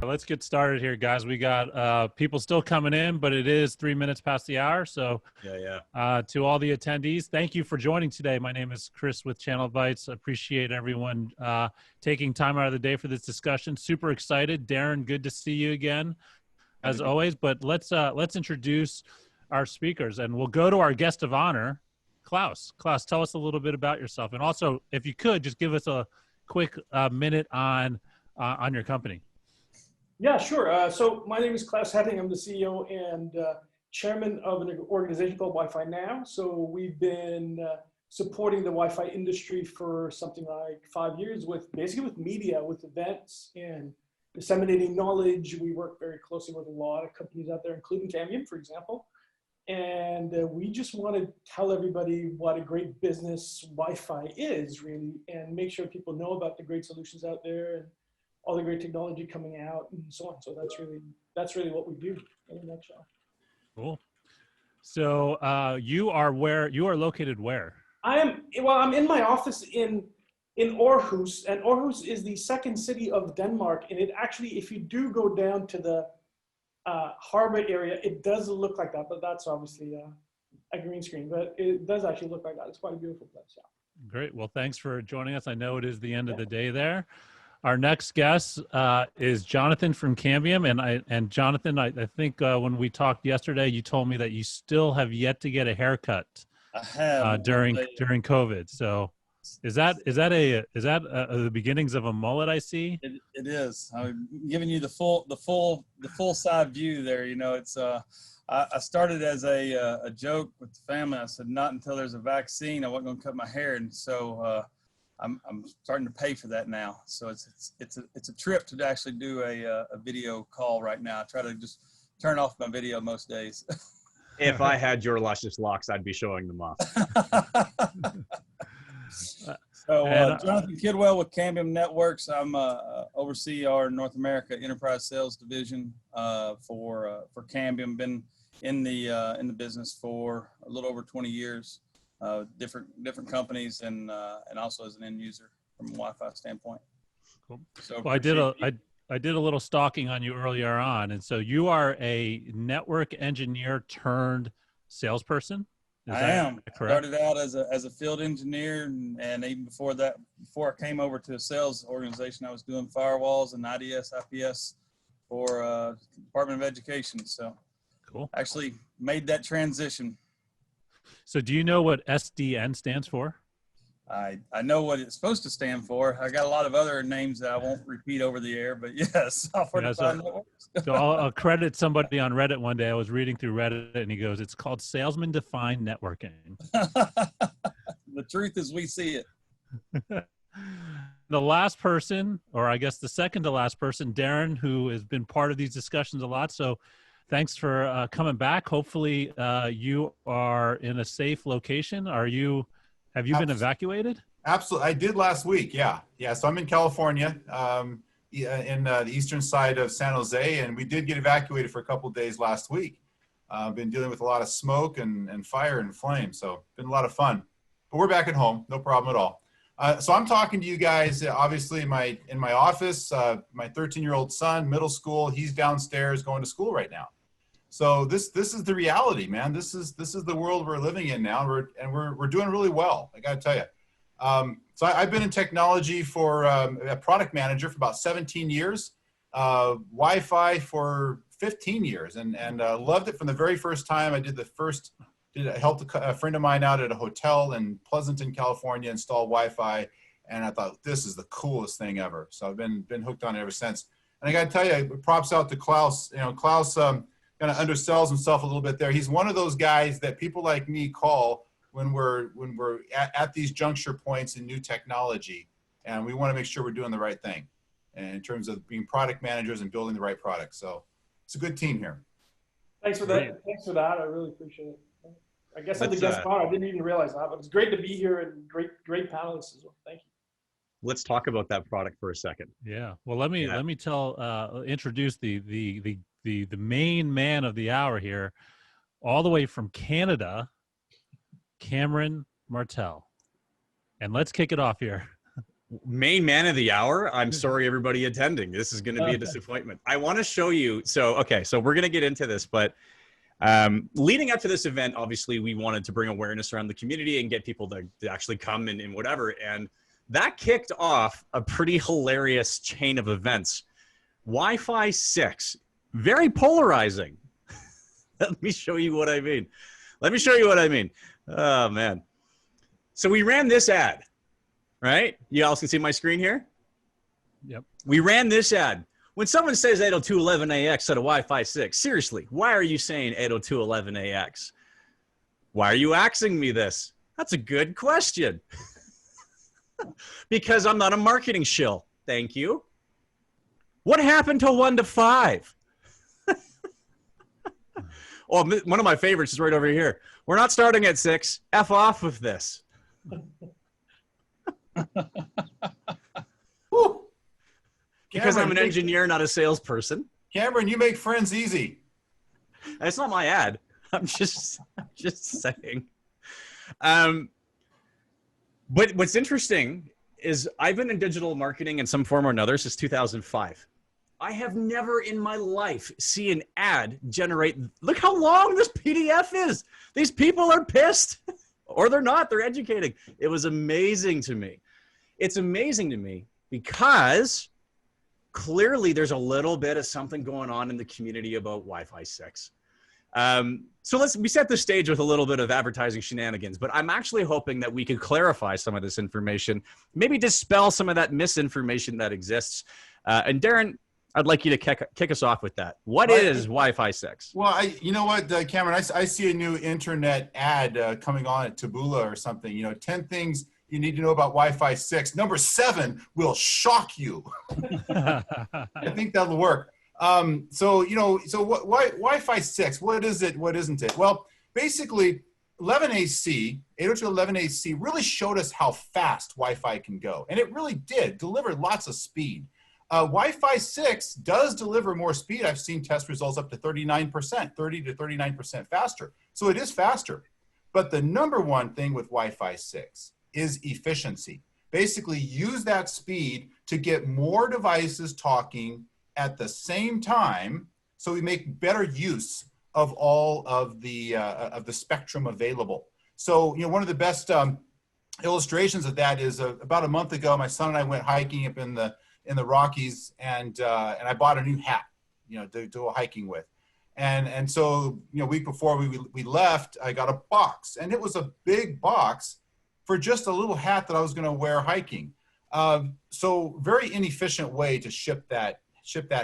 Let's get started here, guys. We got people still coming in, but it is 3 minutes past the hour. So to all the attendees, thank you for joining today. My name is Chris with ChannelBytes. Appreciate everyone taking time out of the day for this discussion. Super excited. Darren, good to see you again, as always. But let's introduce our speakers, and we'll go to our guest of honor, Klaus. Klaus, tell us a little bit about yourself. And also, if you could, just give us a quick minute on your company. Yeah, sure. So my name is Klaus Hetting. I'm the CEO and chairman of an organization called Wi-Fi Now. So we've been supporting the Wi-Fi industry for something like 5 years with media, with events and disseminating knowledge. We work very closely with a lot of companies out there, including Cambium, for example. And we just want to tell everybody what a great business Wi-Fi is, really, and make sure people know about the great solutions out there and all the great technology coming out and so on. So that's really what we do in a nutshell. Cool. So you are located where? I'm in my office in Aarhus, and Aarhus is the second city of Denmark. And it actually, if you do go down to the harbor area, it does look like that, but that's obviously a green screen, but it does actually look like that. It's quite a beautiful place. Yeah. Great. Well, thanks for joining us. I know it is the end of the day there. Our next guest is Jonathan from Cambium, and Jonathan, I think when we talked yesterday, you told me that you still have yet to get a haircut. I have during COVID. So is that the beginnings of a mullet? I see. It is. I'm giving you the full side view there. You know, it's I started as a joke with the family. I said, not until there's a vaccine, I wasn't going to cut my hair, and so. I'm starting to pay for that now. So it's a trip to actually do a video call right now. I try to just turn off my video most days. If I had your luscious locks, I'd be showing them off. So Jonathan Kidwell with Cambium Networks. I'm oversee our North America enterprise sales division for Cambium. Been in the business for a little over 20 years. Different companies and also as an end user from a Wi-Fi standpoint. Cool. So well, I did a little stalking on you earlier on, and so you are a network engineer turned salesperson. I am. Correct? Started out as a field engineer, and even before I came over to a sales organization, I was doing firewalls and IDS, IPS for Department of Education. So cool. Actually made that transition. So do you know what SDN stands for? I know what it's supposed to stand for. I got a lot of other names that I won't repeat over the air, but yes, software-defined networks. So I'll credit somebody on Reddit one day. I was reading through Reddit, and he goes, it's called salesman-defined networking. The truth is we see it. The last person, or I guess the second to last person, Darren, who has been part of these discussions a lot. So thanks for coming back. Hopefully you are in a safe location. Have you been evacuated? Absolutely. I did last week. Yeah. So I'm in California, in the eastern side of San Jose, and we did get evacuated for a couple of days last week. Been dealing with a lot of smoke and fire and flame. So been a lot of fun, but we're back at home. No problem at all. So I'm talking to you guys, obviously in my office. My 13-year-old son, middle school, he's downstairs going to school right now. So this is the reality, man. This is the world we're living in now, we're doing really well. I got to tell you. So I've been in technology for a product manager for about 17 years, Wi-Fi for 15 years, and loved it from the very first time. I helped a friend of mine out at a hotel in Pleasanton, California, install Wi-Fi, and I thought this is the coolest thing ever. So I've been hooked on it ever since. And I got to tell you, props out to Klaus. You know, Klaus kind of undersells himself a little bit there. He's one of those guys that people like me call when we're at these juncture points in new technology, and we want to make sure we're doing the right thing in terms of being product managers and building the right product. So it's a good team here. Thanks for that. Thanks for that. I really appreciate it. I guess I'm the guest spot. I didn't even realize that, but it's great to be here and great panelists as well. Thank you. Let's talk about that product for a second. Yeah. Well, let me introduce the main man of the hour here, all the way from Canada, Cameron Martel. And let's kick it off here. Main man of the hour. I'm sorry, everybody attending. This is going to be a disappointment. I want to show you. So, okay, so we're going to get into this, but leading up to this event, obviously, we wanted to bring awareness around the community and get people to actually come and whatever. And that kicked off a pretty hilarious chain of events. Wi-Fi 6, very polarizing. Let me show you what I mean. Oh, man. So we ran this ad, right? You all can see my screen here? Yep. We ran this ad. When someone says 802.11ax instead of Wi-Fi 6, seriously, why are you saying 802.11ax? Why are you asking me this? That's a good question. Because I'm not a marketing shill. Thank you. What happened to 1 to 5? Oh, one of my favorites is right over here. We're not starting at 6. F off with this. Because I'm an engineer, not a salesperson. Cameron, you make friends easy. It's not my ad. I'm just saying. But what's interesting is I've been in digital marketing in some form or another since 2005. I have never in my life seen an ad generate. Look how long this PDF is. These people are pissed, or they're not. They're educating. It was amazing to me. It's amazing to me because clearly there's a little bit of something going on in the community about Wi-Fi 6. So we set the stage with a little bit of advertising shenanigans, but I'm actually hoping that we can clarify some of this information, maybe dispel some of that misinformation that exists. And Darren, I'd like you to kick us off with that. What is Wi-Fi 6? Well, you know what, Cameron, I see a new internet ad coming on at Taboola or something, 10 things you need to know about Wi-Fi 6. Number 7 will shock you. I think that'll work. So Wi-Fi 6, what is it? What isn't it? Well, basically 11AC, 802.11ac really showed us how fast Wi-Fi can go. And it really did deliver lots of speed. Wi-Fi 6 does deliver more speed. I've seen test results up to 39%, 30 to 39% faster. So it is faster. But the number one thing with Wi-Fi 6 is efficiency. Basically use that speed to get more devices talking at the same time, so we make better use of all of the spectrum available. So, one of the best illustrations of that is about a month ago, my son and I went hiking up in the Rockies, and I bought a new hat, to go hiking with. And so, a week before we left, I got a box, and it was a big box for just a little hat that I was going to wear hiking. So very inefficient way to ship that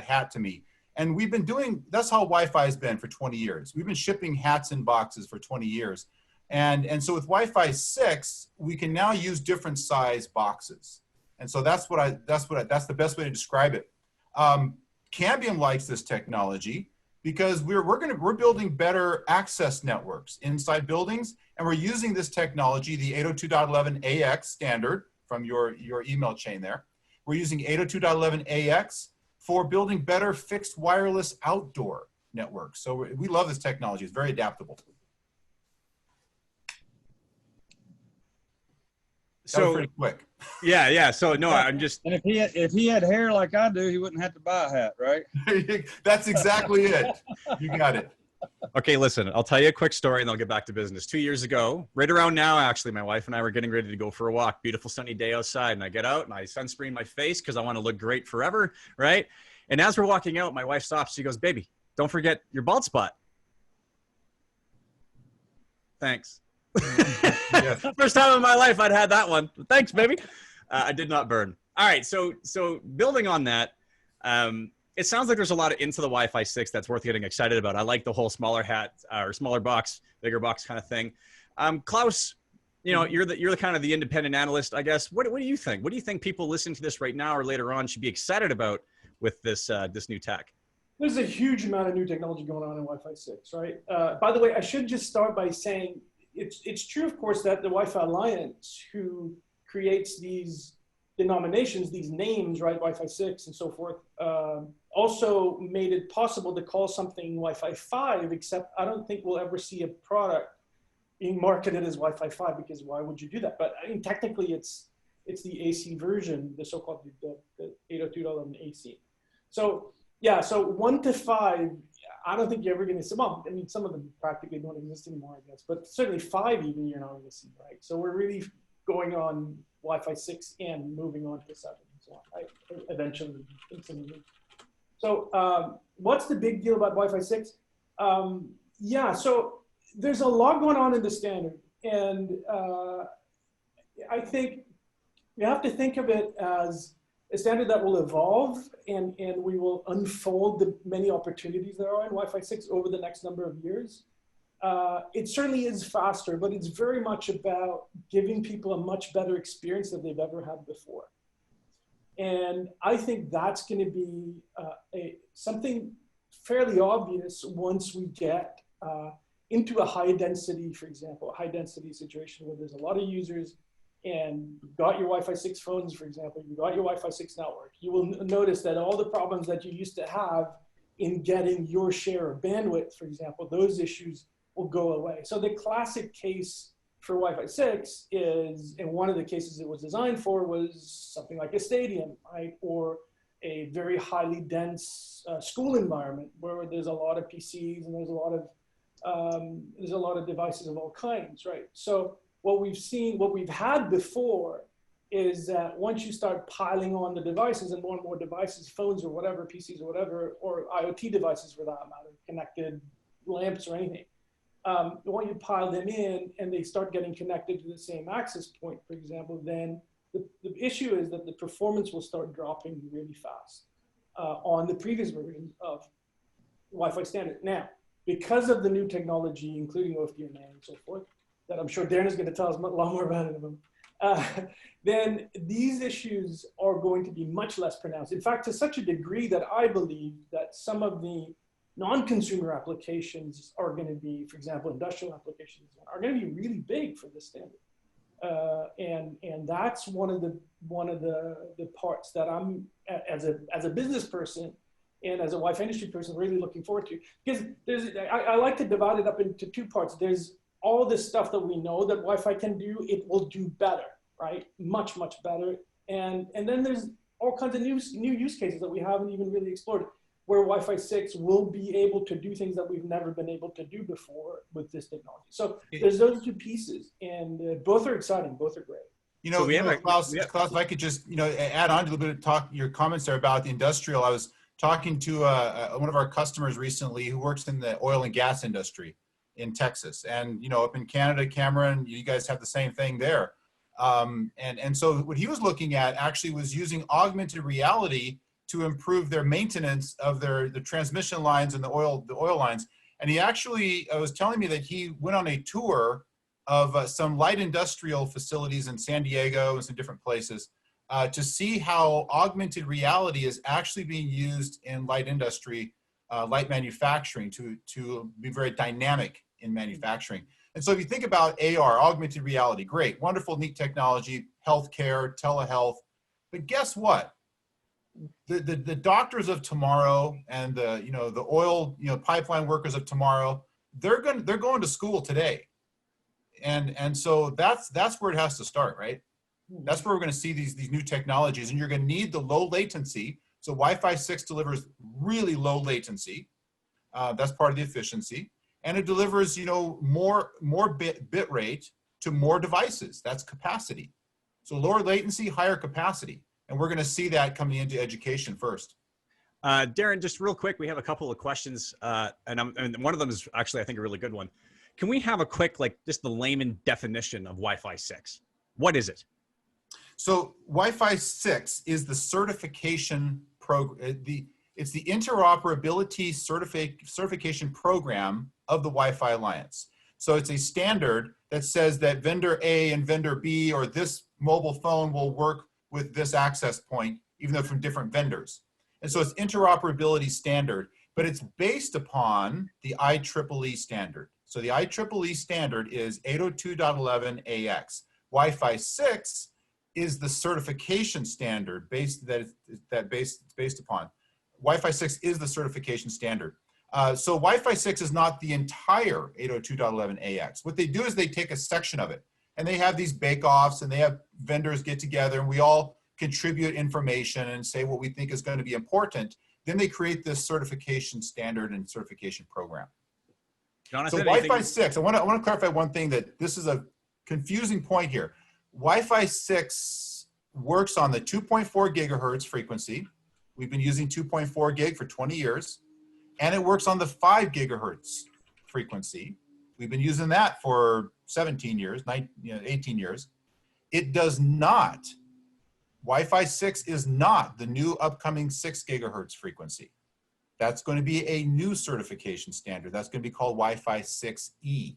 hat to me. And we've been doing, that's how Wi-Fi has been for 20 years. We've been shipping hats in boxes for 20 years. And so with Wi-Fi 6, we can now use different size boxes. And so that's the best way to describe it. Cambium likes this technology because we're building better access networks inside buildings, and we're using this technology, the 802.11ax standard from your email chain there. We're using 802.11ax for building better fixed wireless outdoor networks. So we love this technology. It's very adaptable. That was pretty quick. Yeah. So no, I'm just. And if he had hair like I do, he wouldn't have to buy a hat, right? That's exactly it. You got it. Okay, listen, I'll tell you a quick story and I'll get back to business. 2 years ago, right around now, actually, my wife and I were getting ready to go for a walk. Beautiful sunny day outside. And I get out and I sunscreen my face because I want to look great forever, right? And as we're walking out, my wife stops. She goes, "Baby, don't forget your bald spot." Thanks. Yes. First time in my life I'd had that one. Thanks, baby. I did not burn. All right, so building on that, it sounds like there's a lot into the Wi-Fi 6 that's worth getting excited about. I like the whole smaller hat or smaller box, bigger box kind of thing. Klaus, you're the kind of the independent analyst, I guess. What do you think? What do you think people listening to this right now or later on should be excited about with this new tech? There's a huge amount of new technology going on in Wi-Fi 6, right? By the way, I should just start by saying it's true, of course, that the Wi-Fi Alliance, who creates these denominations, these names, right, Wi-Fi 6 and so forth, also made it possible to call something Wi-Fi 5, except I don't think we'll ever see a product being marketed as Wi-Fi 5, because why would you do that? But I mean, technically it's It's the AC version, the so-called the 802.11ac. So yeah, so 1 to 5, I don't think you're ever going to see. Well, I mean, some of them practically don't exist anymore, I guess, but certainly 5 even you're not going to see, right? So we're really going on Wi-Fi 6 and moving on to 7 and so on, right? Eventually. So what's the big deal about Wi-Fi 6? Yeah, so there's a lot going on in the standard, and I think you have to think of it as a standard that will evolve, and we will unfold the many opportunities there are in Wi-Fi 6 over the next number of years. It certainly is faster, but it's very much about giving people a much better experience than they've ever had before. And I think that's going to be something fairly obvious once we get into a high density, for example, a high density situation where there's a lot of users, and you've got your Wi-Fi 6 phones, for example, you've got your Wi-Fi 6 network. You will notice that all the problems that you used to have in getting your share of bandwidth, for example, those issues will go away. So the classic case for Wi-Fi 6 is, and one of the cases it was designed for was something like a stadium, right? Or a very highly dense school environment where there's a lot of PCs and there's a lot of devices of all kinds, right? So what we've had before is that once you start piling on the devices and more devices, phones or whatever, PCs or whatever, or IoT devices for that matter, connected lamps or anything, when you pile them in and they start getting connected to the same access point, for example, then the issue is that the performance will start dropping really fast on the previous version of Wi-Fi standard. Now, because of the new technology, including OFDMA and so forth, that I'm sure Darren is going to tell us a lot more about in a moment, then these issues are going to be much less pronounced. In fact, to such a degree that I believe that some of the non-consumer applications are going to be, for example, industrial applications, are going to be really big for this standard. And that's one of the parts that I'm, as a business person and as a Wi-Fi industry person, really looking forward to. Because I like to divide it up into 2 parts. There's all this stuff that we know that Wi-Fi can do, it will do better, right? Much, much better. And then there's all kinds of new use cases that we haven't even really explored, where Wi-Fi 6 will be able to do things that we've never been able to do before with this technology. So there's those 2 pieces, and both are exciting, both are great. You know, Klaus, if I could just, add on to a little bit of your comments there about the industrial. I was talking to one of our customers recently who works in the oil and gas industry in Texas. And, up in Canada, Cameron, you guys have the same thing there. And so what he was looking at actually was using augmented reality to improve their maintenance of the transmission lines and the oil lines. And he actually was telling me that he went on a tour of some light industrial facilities in San Diego and some different places to see how augmented reality is actually being used in light industry, light manufacturing, to be very dynamic in manufacturing. And so if you think about AR, augmented reality, great, wonderful, neat technology, healthcare, telehealth, but guess what? The doctors of tomorrow and the oil pipeline workers of tomorrow, they're going to school today, and so that's where it has to start, right? That's where we're going to see these new technologies, and you're going to need the low latency. So Wi-Fi 6 delivers really low latency. That's part of the efficiency, and it delivers more bit rate to more devices. That's capacity. So lower latency, higher capacity. And we're going to see that coming into education first. Darren, just real quick, we have a couple of questions, and one of them is actually, I think, a really good one. Can we have a quick, just the layman definition of Wi-Fi 6? What is it? So Wi-Fi 6 is the certification program. It's the interoperability certification program of the Wi-Fi Alliance. So it's a standard that says that vendor A and vendor B, or this mobile phone, will work with this access point, even though from different vendors. And so it's interoperability standard, but it's based upon the IEEE standard. So the IEEE standard is 802.11ax. Wi-Fi 6 is the certification standard based upon. Wi-Fi 6 is the certification standard. So Wi-Fi 6 is not the entire 802.11ax. What they do is they take a section of it, And they have these bake-offs, and they have vendors get together, and we all contribute information and say what we think is going to be important. Then they create this certification standard and certification program. Jonathan, so Wi-Fi 6, I want to clarify one thing, that this is a confusing point here. Wi-Fi 6 works on the 2.4 gigahertz frequency. We've been using 2.4 gig for 20 years. And it works on the 5 gigahertz frequency. We've been using that for 17 years, 18 years. It does not, Wi-Fi 6 is not the new upcoming 6 gigahertz frequency. That's going to be a new certification standard. That's going to be called Wi-Fi 6E. E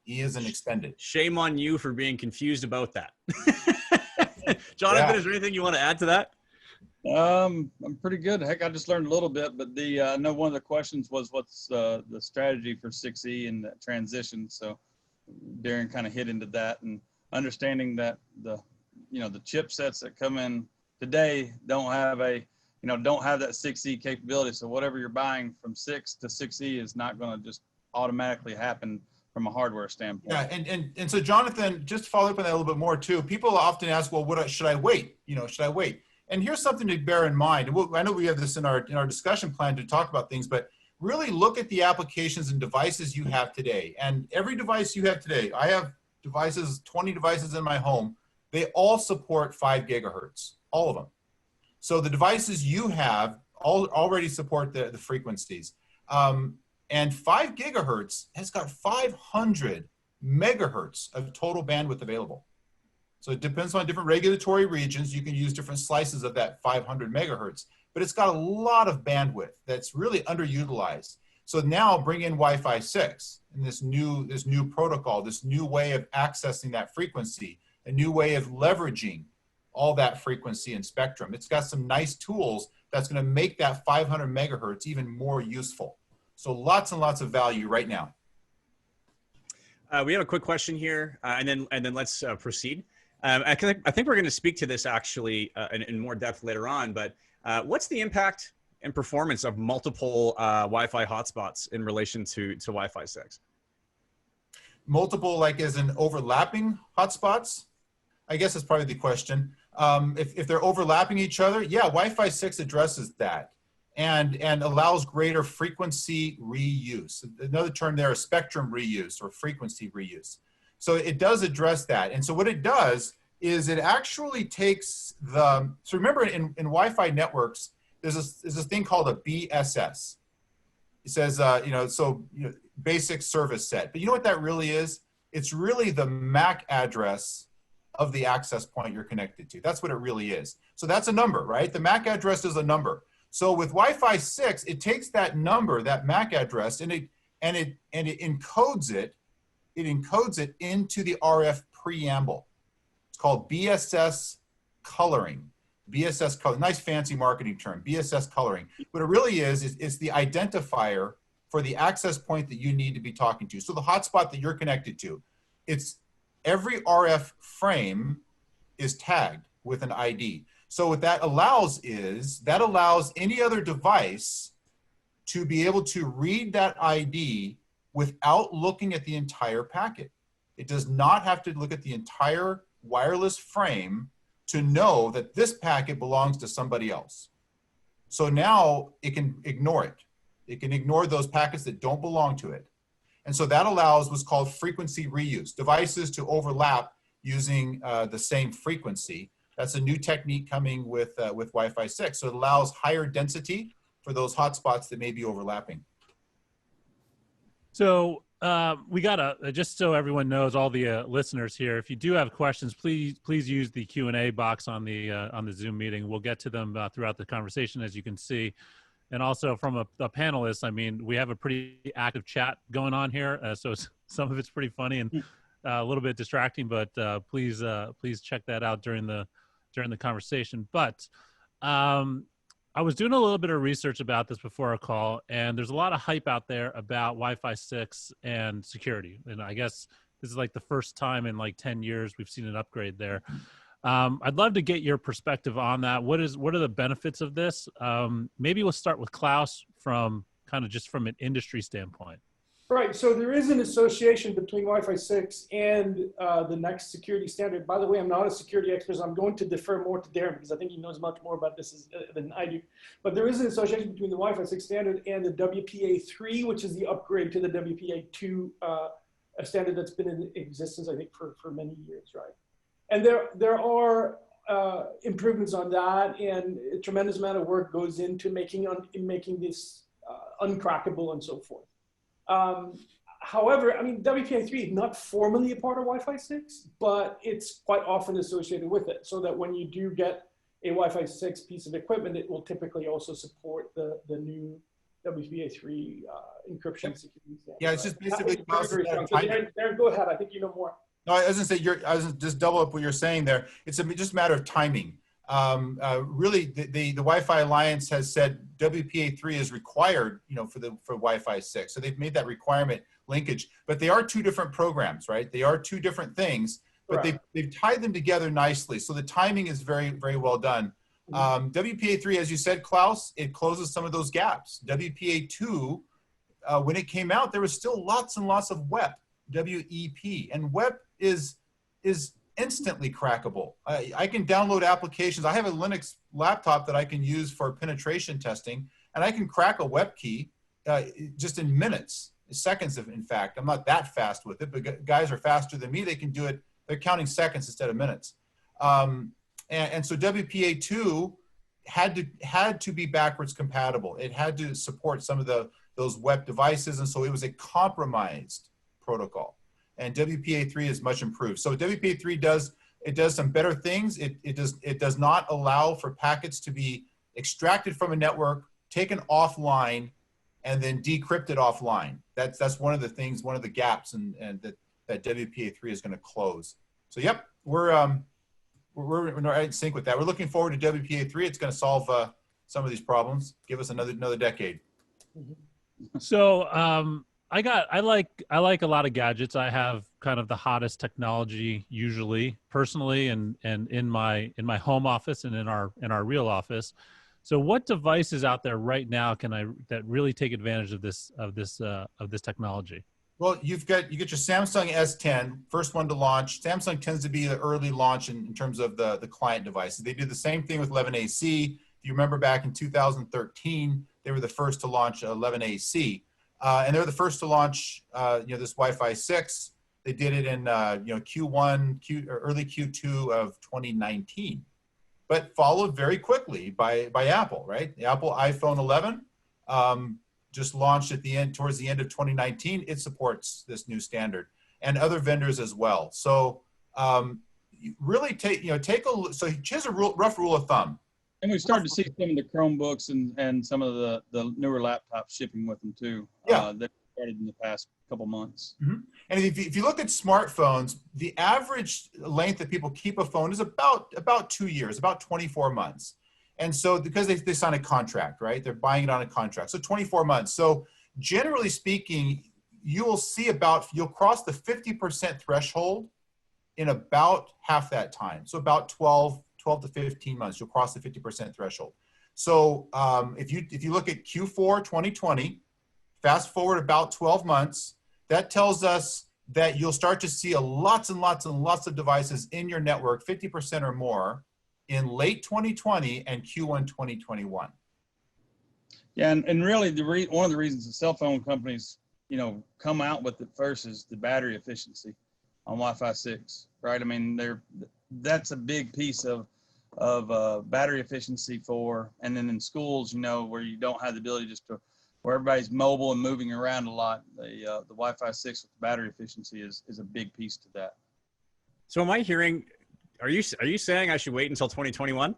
is an extended. Shame on you for being confused about that. Jonathan, is there anything you want to add to that? I'm pretty good. Heck, I just learned a little bit, but I know one of the questions was what's the strategy for 6E and the transition. So Darren kind of hit into that, and understanding that the chipsets that come in today don't have that 6E capability. So whatever you're buying from 6 to 6E is not going to just automatically happen from a hardware standpoint. Yeah, and so Jonathan, just to follow up on that a little bit more too, people often ask, well, should I wait? Should I wait? And here's something to bear in mind. I know we have this in our discussion plan to talk about things, but really look at the applications and devices you have today. And every device you have today, I have 20 devices in my home. They all support 5 gigahertz, all of them. So the devices you have already support the frequencies. And 5 gigahertz has got 500 megahertz of total bandwidth available. So it depends on different regulatory regions. You can use different slices of that 500 megahertz, but it's got a lot of bandwidth that's really underutilized. So now bring in Wi-Fi 6 and this new protocol, this new way of accessing that frequency, a new way of leveraging all that frequency and spectrum. It's got some nice tools that's going to make that 500 megahertz even more useful. So lots and lots of value right now. We have a quick question here, and then let's proceed. I think we're going to speak to this actually in more depth later on, but what's the impact and performance of multiple Wi-Fi hotspots in relation to Wi-Fi 6? Multiple, like as in overlapping hotspots? I guess that's probably the question. If they're overlapping each other, yeah, Wi-Fi 6 addresses that and allows greater frequency reuse. Another term there is spectrum reuse or frequency reuse. So it does address that. And so what it does is it actually takes so remember in Wi-Fi networks, there's this thing called a BSS. It says, basic service set. But you know what that really is? It's really the MAC address of the access point you're connected to. That's what it really is. So that's a number, right? The MAC address is a number. So with Wi-Fi 6, it takes that number, that MAC address, and it encodes it. It encodes it into the RF preamble. It's called BSS coloring. BSS color, nice fancy marketing term, BSS coloring. What it really is it's the identifier for the access point that you need to be talking to. So the hotspot that you're connected to, it's every RF frame is tagged with an ID. So what that allows is, that allows any other device to be able to read that ID without looking at the entire packet. It does not have to look at the entire wireless frame to know that this packet belongs to somebody else. So now it can ignore it. It can ignore those packets that don't belong to it. And so that allows what's called frequency reuse, devices to overlap using the same frequency. That's a new technique coming with Wi-Fi 6. So it allows higher density for those hotspots that may be overlapping. So we gotta, just so everyone knows, all the listeners here, if you do have questions, please use the Q&A box on the Zoom meeting. We'll get to them throughout the conversation, as you can see. And also from the panelists, I mean, we have a pretty active chat going on here, so some of it's pretty funny and a little bit distracting, but please check that out during the conversation. But I was doing a little bit of research about this before our call, and there's a lot of hype out there about Wi-Fi 6 and security. And I guess this is like the first time in like 10 years we've seen an upgrade there. I'd love to get your perspective on that. What are the benefits of this? Maybe we'll start with Klaus from kind of just from an industry standpoint. Right, so there is an association between Wi-Fi 6 and the next security standard. By the way, I'm not a security expert, so I'm going to defer more to Darren because I think he knows much more about this than I do. But there is an association between the Wi-Fi 6 standard and the WPA3, which is the upgrade to the WPA2 a standard that's been in existence, I think, for many years, right? And there are improvements on that, and a tremendous amount of work goes into making this uncrackable and so forth. However, I mean, WPA3 is not formally a part of Wi-Fi 6, but it's quite often associated with it, so that when you do get a Wi-Fi 6 piece of equipment, it will typically also support the new WPA3 encryption security standard. Yeah, it's just basically Darren, go ahead. I think you know more. No, I was going to say, I was just double up what you're saying there. It's just a matter of timing. Really, the Wi-Fi Alliance has said WPA3 is required, for Wi-Fi 6. So they've made that requirement linkage, but they are two different programs, right? They are two different things, but they've tied them together nicely. So the timing is very, very well done. WPA3, as you said, Klaus, it closes some of those gaps. WPA2, when it came out, there was still lots and lots of WEP, WEP, and WEP is instantly crackable. I can download applications. I have a Linux laptop that I can use for penetration testing, and I can crack a WEP key just in minutes, seconds, in fact. I'm not that fast with it, but guys are faster than me. They can do it. They're counting seconds instead of minutes. And so WPA2 had to be backwards compatible. It had to support some of those WEP devices, and so it was a compromised protocol. And WPA3 is much improved. So WPA3 does some better things. It does not allow for packets to be extracted from a network, taken offline, and then decrypted offline. That's one of the things, one of the gaps, and that WPA3 is going to close. So yep, we're right in sync with that. We're looking forward to WPA3. It's going to solve some of these problems. Give us another decade. So I like a lot of gadgets. I have kind of the hottest technology usually, personally, and in my home office and in our real office. So what devices out there right now that really take advantage of this technology? Well, you get your Samsung S10, first one to launch. Samsung tends to be the early launch in terms of the client devices. They did the same thing with 11AC. If you remember back in 2013, they were the first to launch 11AC. And they were the first to launch, this Wi-Fi 6. They did it in, Q1, or early Q2 of 2019, but followed very quickly by Apple, right? The Apple iPhone 11 just launched towards the end of 2019. It supports this new standard, and other vendors as well. So really so here's a rough rule of thumb. And we started to see some of the Chromebooks and some of the newer laptops shipping with them too. Yeah. That started in the past couple months. Mm-hmm. And if you look at smartphones, the average length that people keep a phone is about 2 years, about 24 months. And so because they sign a contract, right? They're buying it on a contract. So 24 months. So generally speaking, you'll cross the 50% threshold in about half that time. So about 12 to 15 months, you'll cross the 50% threshold. So if you look at Q4 2020, fast forward about 12 months, that tells us that you'll start to see lots and lots and lots of devices in your network, 50% or more, in late 2020 and Q1 2021. Yeah, and really one of the reasons the cell phone companies, come out with it first is the battery efficiency on Wi-Fi 6, right? I mean, that's a big piece of battery efficiency and then in schools, where you don't have the ability where everybody's mobile and moving around a lot, the Wi-Fi 6 with the battery efficiency is a big piece to that. So am I hearing, are you saying I should wait until 2021?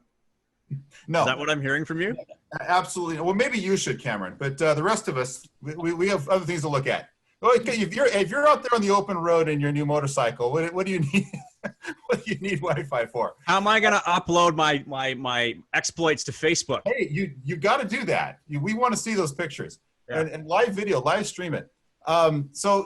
No. Is that what I'm hearing from you? Absolutely. Well, maybe you should, Cameron, but the rest of us, we have other things to look at. Okay, if you're out there on the open road in your new motorcycle, what do you need? What do you need Wi-Fi for? How am I going to upload my exploits to Facebook? Hey, you got to do that. We want to see those pictures. Yeah. And live video, live stream it. So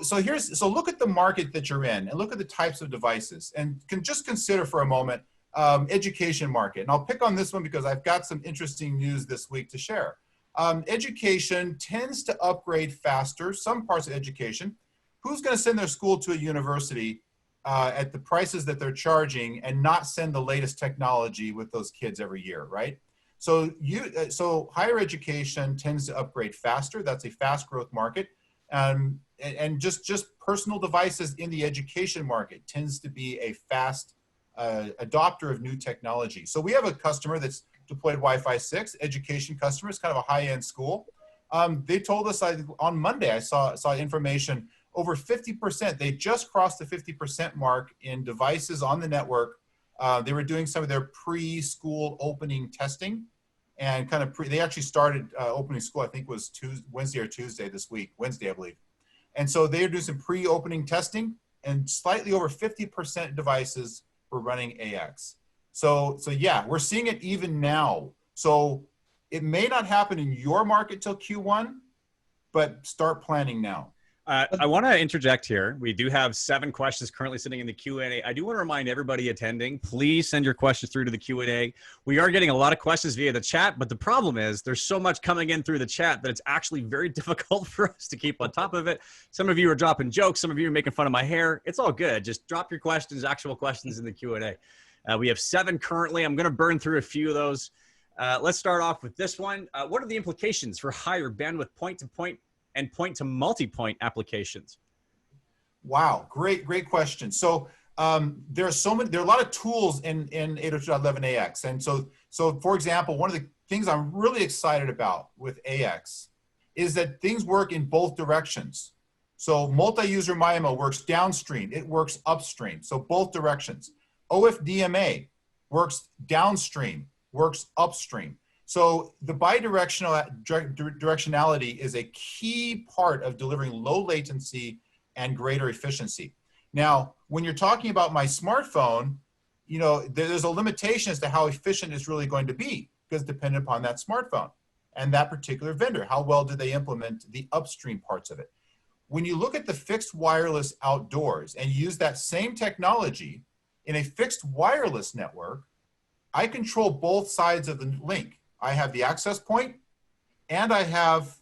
look at the market that you're in and look at the types of devices, and just consider for a moment education market. And I'll pick on this one because I've got some interesting news this week to share. education tends to upgrade faster, some parts of education. Who's going to send their school to a university at the prices that they're charging and not send the latest technology with those kids every year, right? So higher education tends to upgrade faster. That's a fast growth market. And just personal devices in the education market tends to be a fast adopter of new technology. So we have a customer that's deployed Wi-Fi 6, education customers, kind of a high-end school. They told us on Monday, I saw information, over 50%, they just crossed the 50% mark in devices on the network. They were doing some of their pre-school opening testing and they actually started opening school, I think was Wednesday or Tuesday this week, Wednesday, I believe. And so they were doing some pre-opening testing and slightly over 50% of devices were running AX. So yeah, we're seeing it even now. So it may not happen in your market till Q1, but start planning now. I want to interject here. We do have 7 questions currently sitting in the Q&A. I do want to remind everybody attending, please send your questions through to the Q&A. We are getting a lot of questions via the chat, but the problem is there's so much coming in through the chat that it's actually very difficult for us to keep on top of it. Some of you are dropping jokes. Some of you are making fun of my hair. It's all good. Just drop your questions, actual questions in the Q&A. We have 7 currently. I'm going to burn through a few of those. Let's start off with this one. What are the implications for higher bandwidth point-to-point and point-to-multipoint applications? Wow, great question. So there are a lot of tools in 802.11ax. And so for example, one of the things I'm really excited about with AX is that things work in both directions. So multi-user MIMO works downstream, it works upstream, so both directions. OFDMA works downstream, works upstream. So the bidirectionality is a key part of delivering low latency and greater efficiency. Now, when you're talking about my smartphone, you know, there's a limitation as to how efficient it's really going to be because it's dependent upon that smartphone and that particular vendor. How well do they implement the upstream parts of it? When you look at the fixed wireless outdoors and use that same technology in a fixed wireless network, I control both sides of the link. I have the access point and I have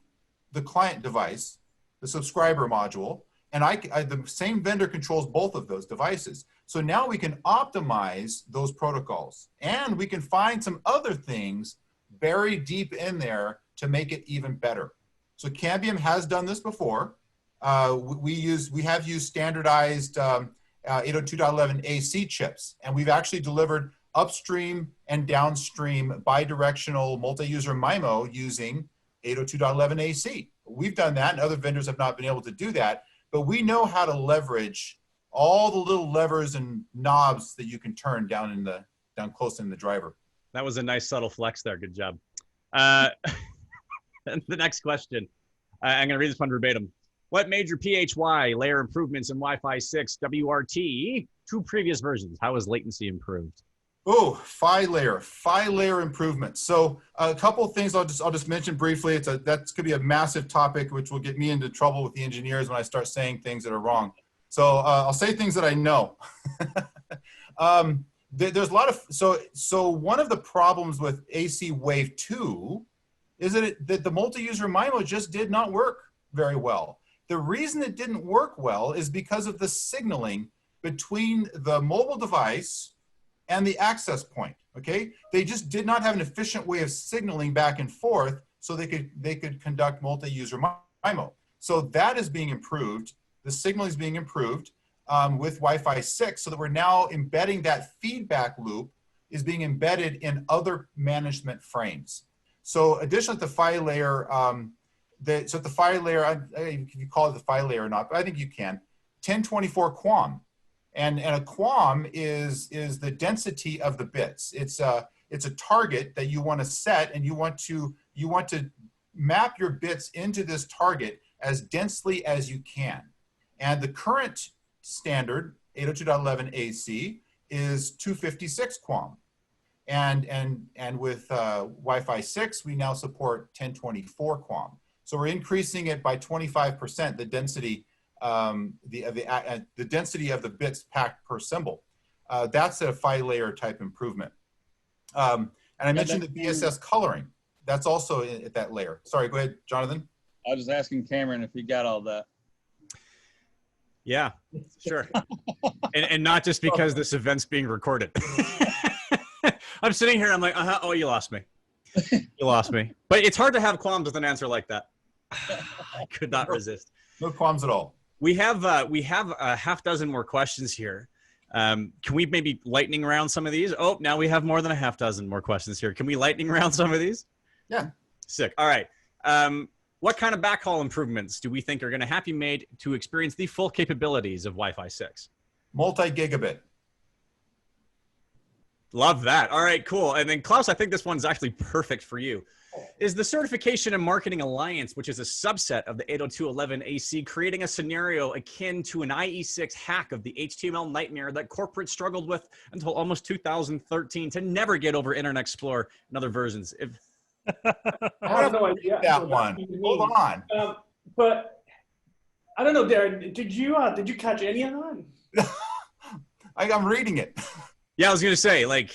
the client device, the subscriber module, and the same vendor controls both of those devices. So now we can optimize those protocols and we can find some other things buried deep in there to make it even better. So Cambium has done this before. We have used standardized 802.11 AC chips, and we've actually delivered upstream and downstream bidirectional multi-user MIMO using 802.11 AC. We've done that, and other vendors have not been able to do that, but we know how to leverage all the little levers and knobs that you can turn down close in the driver. That was a nice subtle flex there. Good job. The next question. I'm going to read this one verbatim. What major PHY layer improvements in Wi-Fi 6 WRT 2 previous versions? How has latency improved? Oh, PHY layer improvements. So a couple of things I'll just mention briefly. That could be a massive topic, which will get me into trouble with the engineers when I start saying things that are wrong. So I'll say things that I know. There's a lot of, so one of the problems with AC Wave 2 is that the multi-user MIMO just did not work very well. The reason it didn't work well is because of the signaling between the mobile device and the access point, okay? They just did not have an efficient way of signaling back and forth so they could conduct multi-user MIMO. So that is being improved. The signal is being improved with Wi-Fi 6 so that we're now embedding that feedback loop is being embedded in other management frames. So additionally to the PHY layer, if you call it the PHY layer or not, but I think you can, 1024 QAM. And a QAM is the density of the bits. It's a target that you want to set, and you want to map your bits into this target as densely as you can. And the current standard 802.11 AC is 256 QAM. And with Wi-Fi 6, we now support 1024 QAM. So we're increasing it by 25%, the density. The density of the bits packed per symbol. That's a PHY layer type improvement. And I mentioned the BSS coloring. that's also at that layer. Sorry, go ahead, Jonathan. I was just asking Cameron if he got all that. Yeah, sure. and not just because this event's being recorded. I'm sitting here, I'm like, oh, you lost me. You lost me. But it's hard to have qualms with an answer like that. I could not resist. No qualms at all. We have a half dozen more questions here. Can we maybe lightning round some of these? Oh, now we have more than a half dozen more questions here. Can we lightning round some of these? Yeah. Sick. All right. What kind of backhaul improvements do we think are going to have to be made to experience the full capabilities of Wi-Fi 6? Multi-gigabit. Love that. All right, cool. And then Klaus, I think this one's actually perfect for you. Is the Certification and Marketing Alliance, which is a subset of the 802.11ac, creating a scenario akin to an IE6 hack of the HTML nightmare that corporates struggled with until almost 2013 to never get over Internet Explorer and other versions? I have no idea. That one. Hold on. But I don't know, Darren. Did you catch any of that? I'm reading it. Yeah, I was going to say, like,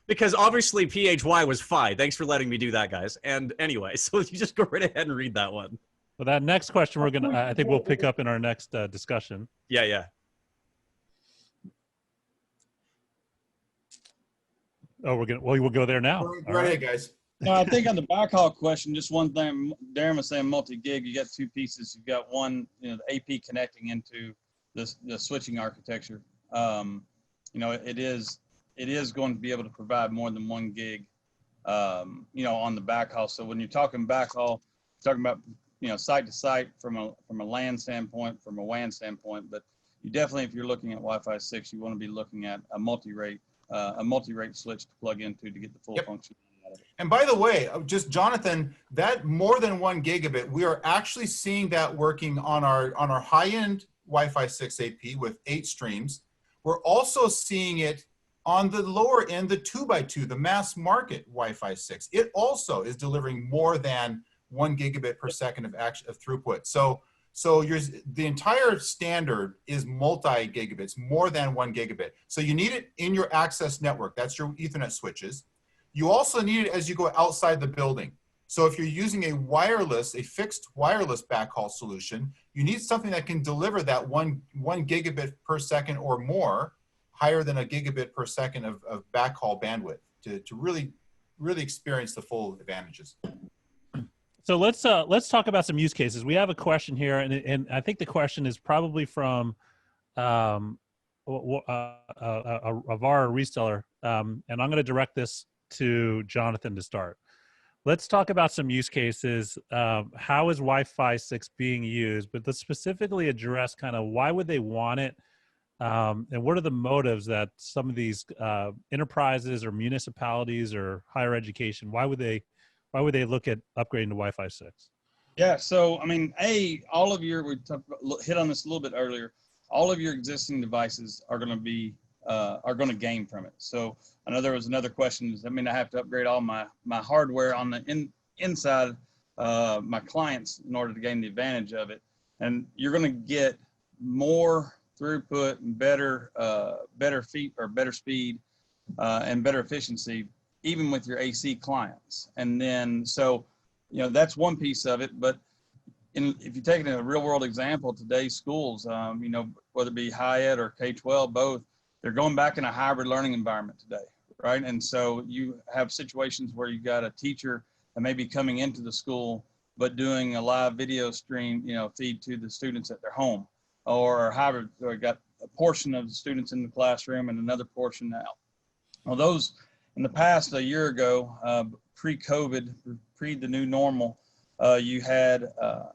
because obviously PHY was fine. Thanks for letting me do that, guys. And anyway, so you just go right ahead and read that one. Well, that next question I think we'll pick up in our next discussion. Yeah, yeah. Oh, we'll go there now. Right ahead, guys. No, I think on the backhaul question, just one thing, Darren was saying multi-gig, you got two pieces. You've got one, the AP connecting into the switching architecture. It is going to be able to provide more than 1 gig, on the backhaul. So when you're talking backhaul, you're talking about, site to site from a LAN standpoint, from a WAN standpoint, but you definitely, if you're looking at Wi-Fi 6, you want to be looking at a multi-rate switch to plug into to get the full function out of it. And by the way, just Jonathan, that more than 1 gigabit, we are actually seeing that working on our high-end Wi-Fi 6 AP with 8 streams. We're also seeing it on the lower end, the 2x2, the mass market Wi-Fi 6. It also is delivering more than 1 gigabit per second of throughput. So the entire standard is multi-gigabits, more than 1 gigabit. So you need it in your access network. That's your Ethernet switches. You also need it as you go outside the building. So if you're using a fixed wireless backhaul solution, you need something that can deliver that one gigabit per second or more, higher than a gigabit per second of backhaul bandwidth to really experience the full advantages. So let's talk about some use cases. We have a question here, and I think the question is probably from a VAR reseller, and I'm going to direct this to Jonathan to start. Let's talk about some use cases. How is Wi-Fi 6 being used? But let's specifically address kind of why would they want it, and what are the motives that some of these enterprises or municipalities or higher education, why would they look at upgrading to Wi-Fi 6? Yeah, so I mean, all of your, hit on this a little bit earlier, all of your existing devices are going to gain from it. So I know there was another question, does that mean I have to upgrade all my hardware on the inside my clients in order to gain the advantage of it? And you're going to get more throughput and better speed and better efficiency even with your AC clients. And then, so, that's one piece of it. But if you take it in a real world example, today's schools, whether it be high ed or K-12, both, they're going back in a hybrid learning environment today, right? And so you have situations where you got a teacher that may be coming into the school, but doing a live video stream, feed to the students at their home, or hybrid, or got a portion of the students in the classroom and another portion out. Well, those, in the past, a year ago, pre-COVID, pre the new normal, you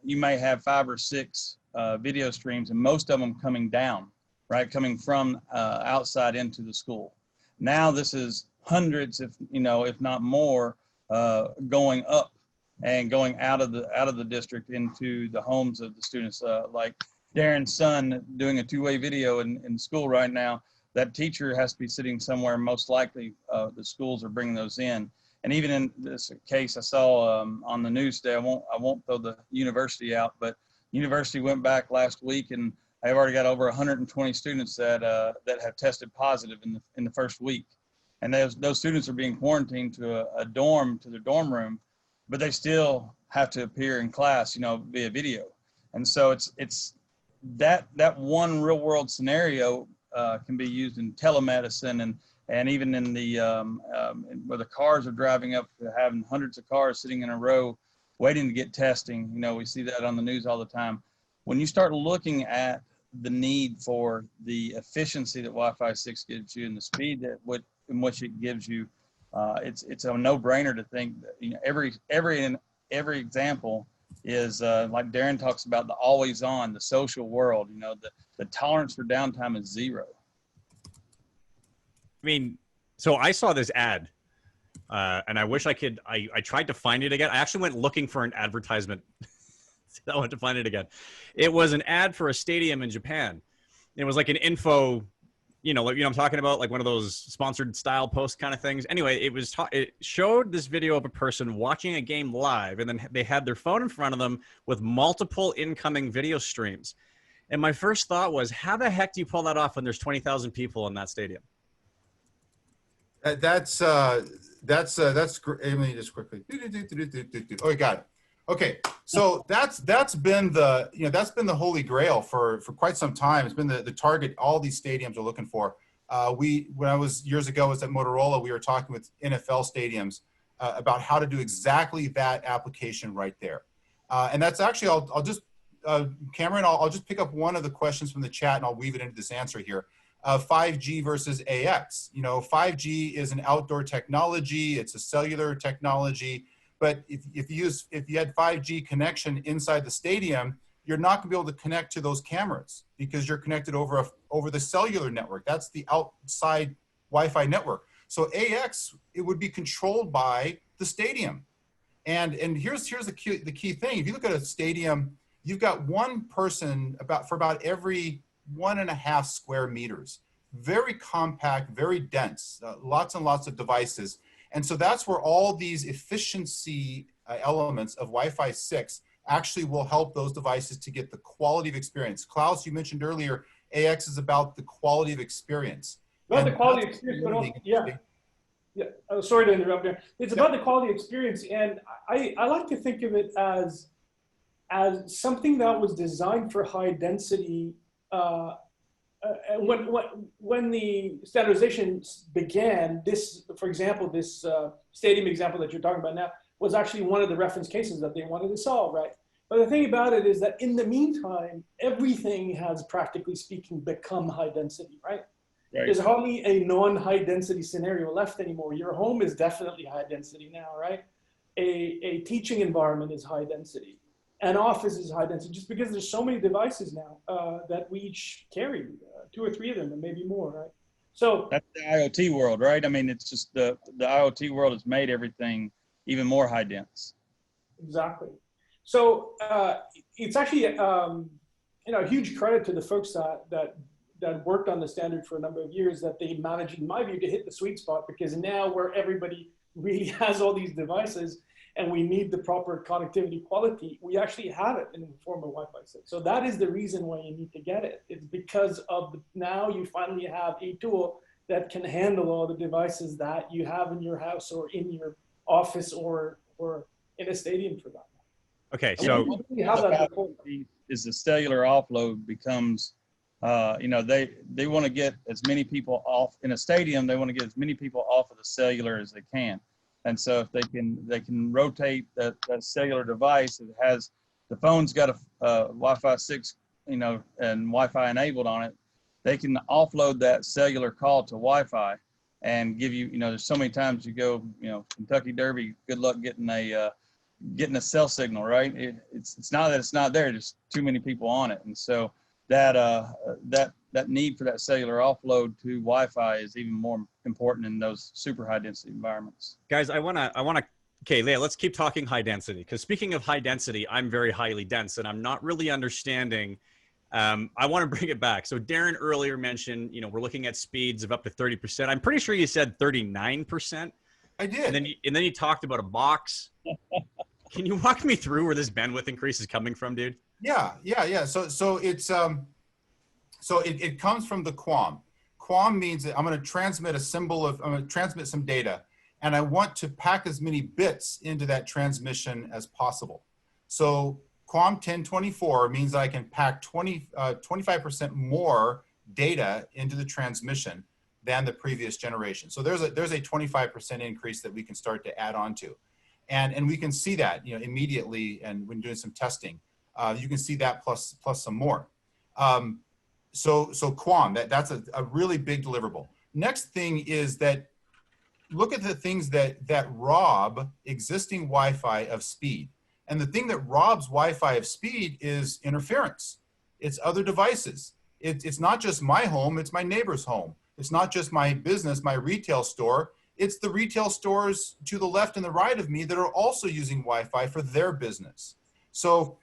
may have 5 or 6 video streams, and most of them coming down, right, coming from outside into the school. Now this is hundreds, if not more, going up and going out of the district into the homes of the students. Like Darren's son doing a 2-way video in school right now. That teacher has to be sitting somewhere. Most likely, the schools are bringing those in. And even in this case, I saw on the news today. I won't throw the university out, but university went back last week, and I've already got over 120 students that have tested positive in the first week. and those students are being quarantined to their dorm room, but they still have to appear in class, via video. And so it's that one real world scenario can be used in telemedicine and even in the where the cars are driving up, having hundreds of cars sitting in a row waiting to get testing. We see that on the news all the time. When you start looking at the need for the efficiency that Wi-Fi 6 gives you and the speed in which it gives you, it's a no-brainer to think that every example is like Darren talks about, the always on, the social world. The tolerance for downtime is 0. I mean, so I saw this ad, and I wish I could. I tried to find it again. I actually went looking for an advertisement. I wanted to find it again. It was an ad for a stadium in Japan. It was like an info, I'm talking about, like one of those sponsored style post kind of things. Anyway, it showed this video of a person watching a game live, and then they had their phone in front of them with multiple incoming video streams. And my first thought was, how the heck do you pull that off when there's 20,000 people in that stadium? That's great. Let me just quickly. Oh, you got it. Okay, so that's been the holy grail for quite some time. It's been the target all these stadiums are looking for. When I was years ago, was at Motorola, we were talking with NFL stadiums about how to do exactly that application right there. And that's actually, I'll just Cameron, I'll just pick up one of the questions from the chat and I'll weave it into this answer here. 5G versus AX. 5G is an outdoor technology. It's a cellular technology. But if you had 5G connection inside the stadium, you're not going to be able to connect to those cameras because you're connected over the cellular network. That's the outside Wi-Fi network. So AX, it would be controlled by the stadium. And here's the key thing. If you look at a stadium, you've got one person for about every 1.5 square meters. Very compact, very dense, lots and lots of devices. And so that's where all these efficiency elements of Wi-Fi 6 actually will help those devices to get the quality of experience. Klaus, you mentioned earlier, AX is about the quality of experience. About the quality of experience, but also, yeah. Sorry to interrupt there. It's about the quality of experience, and I like to think of it as something that was designed for high density. When the standardization began, for example, this stadium example that you're talking about now was actually one of the reference cases that they wanted to solve, right? But the thing about it is that in the meantime, everything has, practically speaking, become high density, right? There's hardly a non-high density scenario left anymore. Your home is definitely high density now, right? A teaching environment is high density. An office is high density, just because there's so many devices now that we each carry, 2 or 3 of them, and maybe more, right? So that's the IoT world, right? I mean, it's just the IoT world has made everything even more high dense. Exactly. So it's actually a huge credit to the folks that worked on the standard for a number of years, that they managed, in my view, to hit the sweet spot, because now where everybody really has all these devices and we need the proper connectivity quality, we actually have it in the form of Wi-Fi 6. So that is the reason why you need to get it. It's because of now you finally have a tool that can handle all the devices that you have in your house or in your office or in a stadium for that. Okay, so is the cellular offload becomes, they want to get as many people off in a stadium. They want to get as many people off of the cellular as they can. And so if they can rotate that cellular device, it has, the phone's got a Wi-Fi 6, and Wi-Fi enabled on it, they can offload that cellular call to Wi-Fi and give you, there's so many times you go, Kentucky Derby, good luck getting a cell signal, right? It's not that it's not there, just too many people on it. And so that need for that cellular offload to Wi-Fi is even more important in those super high density environments. Guys, I want to, okay, Leah, let's keep talking high density, because speaking of high density, I'm very highly dense and I'm not really understanding. I want to bring it back. So Darren earlier mentioned, we're looking at speeds of up to 30%. I'm pretty sure you said 39%. I did. And then you talked about a box. Can you walk me through where this bandwidth increase is coming from, dude? Yeah. So it's it comes from the QAM. QAM means that I'm going to transmit I'm going to transmit some data, and I want to pack as many bits into that transmission as possible. So QAM 1024 means that I can pack 25% more data into the transmission than the previous generation. So there's a 25% increase that we can start to add on to. And we can see that, you know, immediately, and when doing some testing, you can see that plus some more. So QAM, that's a really big deliverable. Next thing is that look at the things that rob existing Wi-Fi of speed. And the thing that robs Wi-Fi of speed is interference. It's other devices. It's not just my home, it's my neighbor's home. It's not just my business, my retail store. It's the retail stores to the left and the right of me that are also using Wi-Fi for their business. So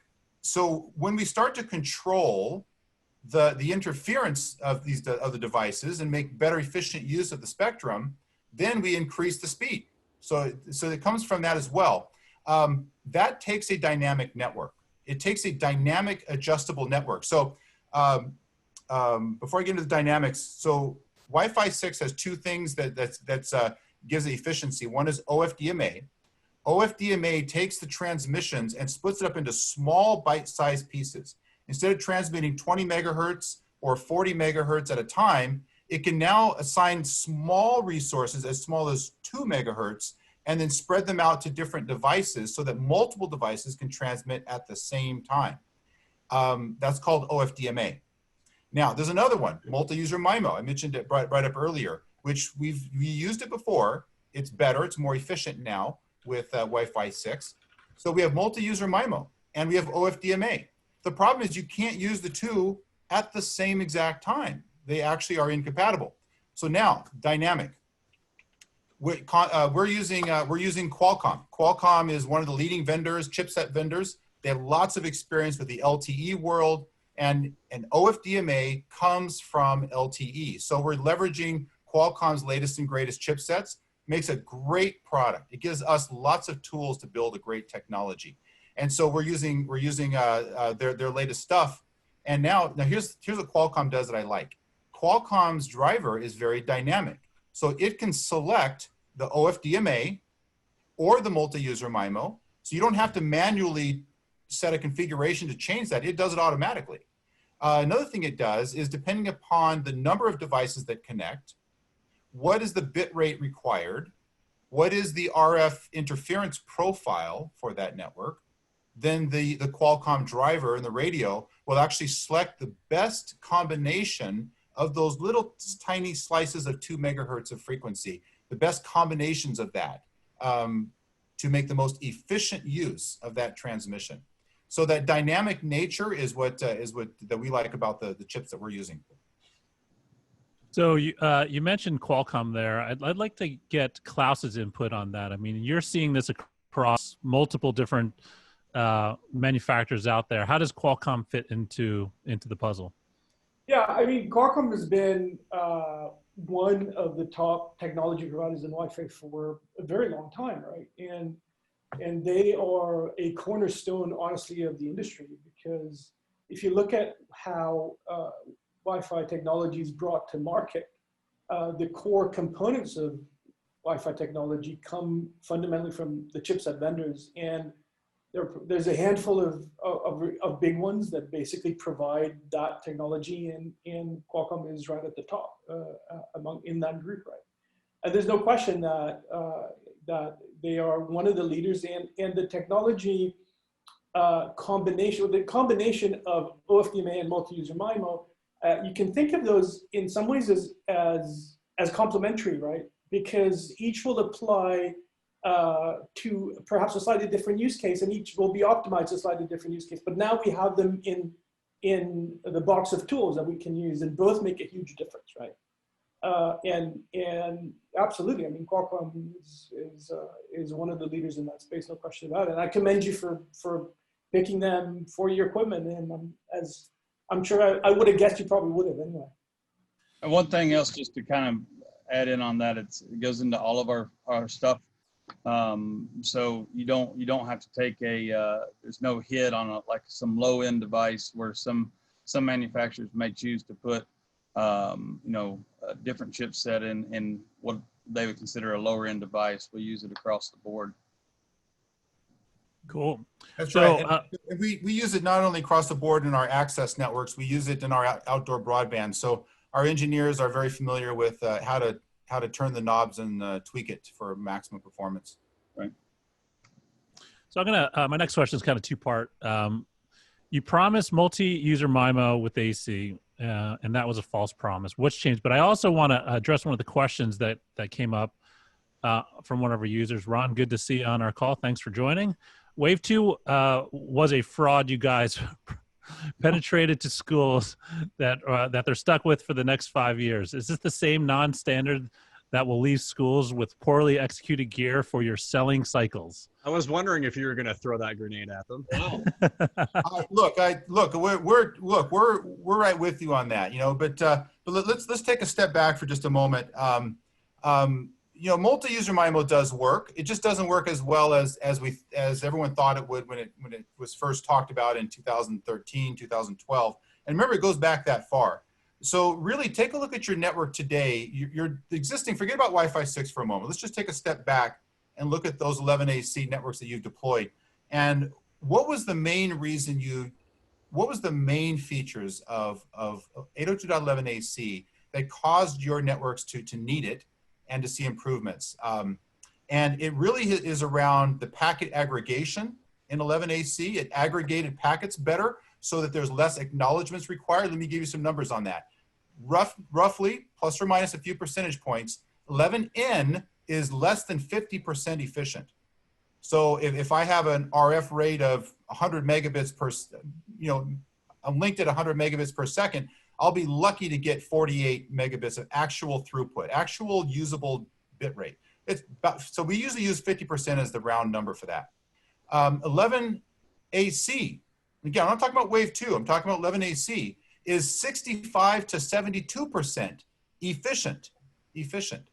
when we start to control the interference of these other devices and make better efficient use of the spectrum, then we increase the speed. So it comes from that as well. That takes a dynamic network. It takes a dynamic adjustable network. So before I get into the dynamics, so Wi-Fi 6 has two things that gives the efficiency. One is OFDMA. OFDMA takes the transmissions and splits it up into small bite-sized pieces. Instead of transmitting 20 megahertz or 40 megahertz at a time, it can now assign small resources as small as 2 megahertz and then spread them out to different devices so that multiple devices can transmit at the same time. That's called OFDMA. Now, there's another one, multi-user MIMO. I mentioned it right up earlier, which we used it before. It's better, it's more efficient now with Wi-Fi 6. So we have multi-user MIMO and we have OFDMA. The problem is you can't use the two at the same exact time. They actually are incompatible. So now, dynamic. We're using Qualcomm. Qualcomm is one of the leading vendors, chipset vendors. They have lots of experience with the LTE world, and OFDMA comes from LTE. So we're leveraging Qualcomm's latest and greatest chipsets. Makes a great product. It gives us lots of tools to build a great technology. And so we're using their latest stuff. And now here's what Qualcomm does that I like. Qualcomm's driver is very dynamic. So it can select the OFDMA or the multi-user MIMO. So you don't have to manually set a configuration to change that. It does it automatically. Another thing it does is, depending upon the number of devices that connect, what is the bit rate required, what is the RF interference profile for that network, then the Qualcomm driver and the radio will actually select the best combination of those little tiny slices of 2 megahertz of frequency, the best combinations of that to make the most efficient use of that transmission. So that dynamic nature is what that we like about the chips that we're using. So you mentioned Qualcomm there. I'd like to get Klaus's input on that. I mean, you're seeing this across multiple different manufacturers out there. How does Qualcomm fit into the puzzle? Yeah, I mean, Qualcomm has been one of the top technology providers in Wi-Fi for a very long time, right? And they are a cornerstone, honestly, of the industry, because if you look at how Wi-Fi technology is brought to market, the core components of Wi-Fi technology come fundamentally from the chipset vendors, and there's a handful of big ones that basically provide that technology, and Qualcomm is right at the top in that group, right? And there's no question that that they are one of the leaders, and the technology combination of OFDMA and multi-user MIMO. You can think of those in some ways as complementary, right? Because each will apply to perhaps a slightly different use case, and each will be optimized to a slightly different use case. But now we have them in the box of tools that we can use, and both make a huge difference, right? And absolutely, I mean, Qualcomm is one of the leaders in that space, no question about it. And I commend you for picking them for your equipment, and as I'm sure I would have guessed you probably would have anyway. And one thing else, just to kind of add in on that, it goes into all of our stuff. So you don't have to take there's no hit on like some low end device where some manufacturers may choose to put a different chipset in what they would consider a lower end device. We use it across the board. Cool. That's So, right. And we use it not only across the board in our access networks, we use it in our outdoor broadband. So our engineers are very familiar with how to turn the knobs and tweak it for maximum performance. Right. So I'm gonna my next question is kind of two-part. You promised multi-user MIMO with AC, and that was a false promise. What's changed? But I also want to address one of the questions that came up from one of our users. Ron, good to see you on our call. Thanks for joining. Wave 2 was a fraud, you guys. Penetrated to schools that they're stuck with for the next 5 years. Is this the same non-standard that will leave schools with poorly executed gear for your selling cycles? I was wondering if you were going to throw that grenade at them. We're right with you on that, but let's take a step back for just a moment. Multi-user MIMO does work. It just doesn't work as well as everyone thought it would when it was first talked about in 2013, 2012. And remember, it goes back that far. So really take a look at your network today. Your existing, forget about Wi-Fi 6 for a moment. Let's just take a step back and look at those 11AC networks that you've deployed. And what was the main reason what was the main features of 802.11ac that caused your networks to need it and to see improvements? And it really is around the packet aggregation in 11AC. It aggregated packets better so that there's less acknowledgements required. Let me give you some numbers on that. Roughly, plus or minus a few percentage points, 11N is less than 50% efficient. So if I have an RF rate of 100 megabits per, I'm linked at 100 megabits per second, I'll be lucky to get 48 megabits of actual throughput, actual usable bit rate. So we usually use 50% as the round number for that. 11AC, again, I'm not talking about wave 2, I'm talking about 11AC, is 65 to 72% efficient,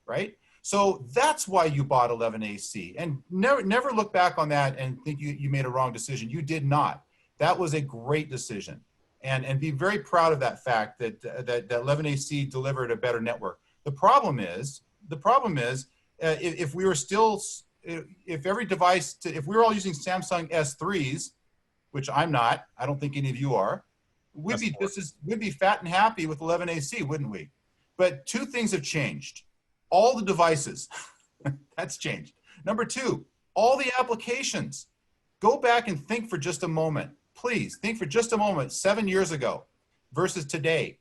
right? So that's why you bought 11AC. And never look back on that and think you made a wrong decision. You did not. That was a great decision. And be very proud of that fact that 11AC delivered a better network. The problem is if we were still, if every device, if we were all using Samsung S3s, which I'm not, I don't think any of you are, we'd be fat and happy with 11AC, wouldn't we? But two things have changed. All the devices, that's changed. Number two, all the applications. Go back and think for just a moment. Please think for just a moment, 7 years ago versus today.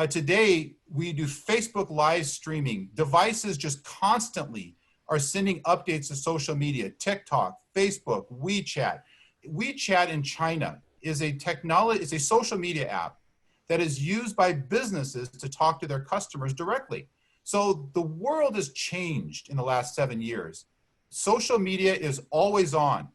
Today, we do Facebook live streaming. Devices just constantly are sending updates to social media, TikTok, Facebook, WeChat. WeChat in China is a social media app that is used by businesses to talk to their customers directly. So the world has changed in the last 7 years. Social media is always on.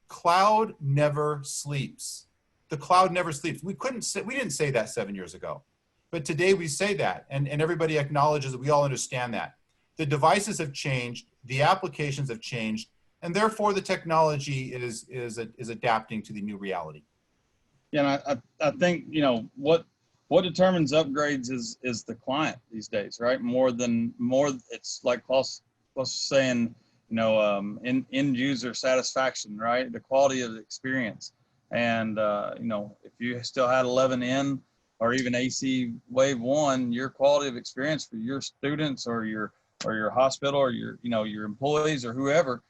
Cloud never sleeps. The cloud never sleeps. We didn't say that 7 years ago, but today we say that, and everybody acknowledges that. We all understand that. The devices have changed, the applications have changed, and therefore the technology is adapting to the new reality. Yeah, and I think what determines upgrades is the client these days, right? More, it's like Klaus was saying, end user satisfaction, right? The quality of the experience. And if you still had 11N or even AC Wave 1, your quality of experience for your students or your hospital or your employees or whoever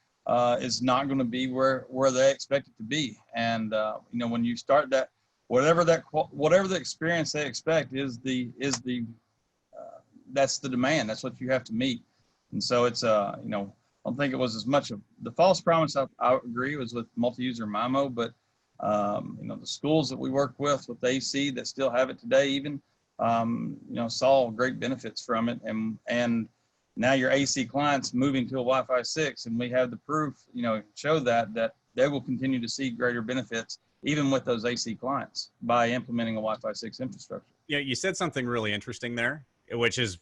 is not going to be where they expect it to be. And when you start that, whatever the experience they expect that's the demand. That's what you have to meet. And so it's I don't think it was as much of the false promise. I agree was with multi-user MIMO, but the schools that we work with AC that still have it today even saw great benefits from it, and now your AC clients moving to a Wi-Fi 6, and we have the proof show that they will continue to see greater benefits even with those AC clients by implementing a Wi-Fi 6 infrastructure. Yeah, you said something really interesting there, which is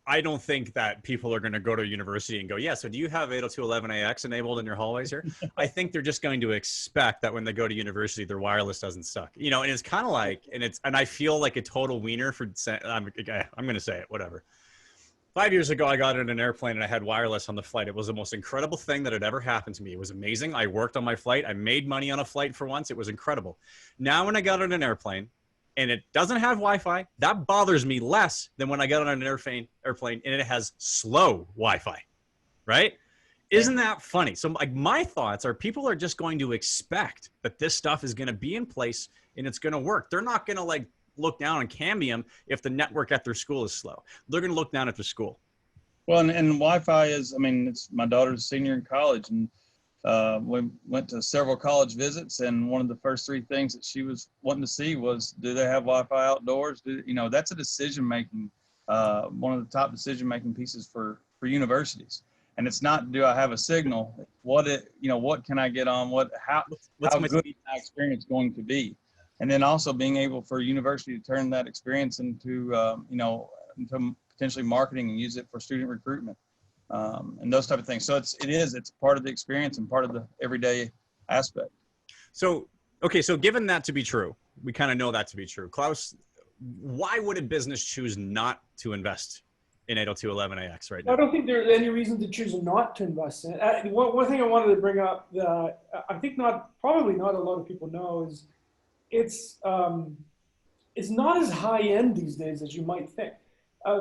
I don't think that people are going to go to university and go, yeah, so do you have 802.11ax enabled in your hallways here? I think they're just going to expect that when they go to university, their wireless doesn't suck, you know, and it's kind of like, and I feel like a total wiener for, I'm going to say it, whatever. 5 years ago, I got in an airplane and I had wireless on the flight. It was the most incredible thing that had ever happened to me. It was amazing. I worked on my flight. I made money on a flight for once. It was incredible. Now, when I got on an airplane, and it doesn't have Wi-Fi, that bothers me less than when I get on an airplane and it has slow Wi-Fi, right? Isn't that funny? So like my thoughts are people are just going to expect that this stuff is going to be in place and it's going to work. They're not going to like look down on Cambium if the network at their school is slow. They're going to look down at the school. Well, and Wi-Fi is, I mean, it's my daughter's a senior in college, and we went to several college visits, and one of the first three things that she was wanting to see was, do they have Wi-Fi outdoors? You know, that's a decision-making, one of the top decision-making pieces for universities. And it's not, do I have a signal? What can I get on? How good is my experience going to be? And then also being able for a university to turn that experience into, into potentially marketing and use it for student recruitment. And those type of things. So it's part of the experience and part of the everyday aspect. So, okay. So given that to be true, we kind of know that to be true. Klaus, why would a business choose not to invest in 802.11ax right now? I don't think there's any reason to choose not to invest in it. One thing I wanted to bring up that I think probably not a lot of people know is it's not as high end these days as you might think.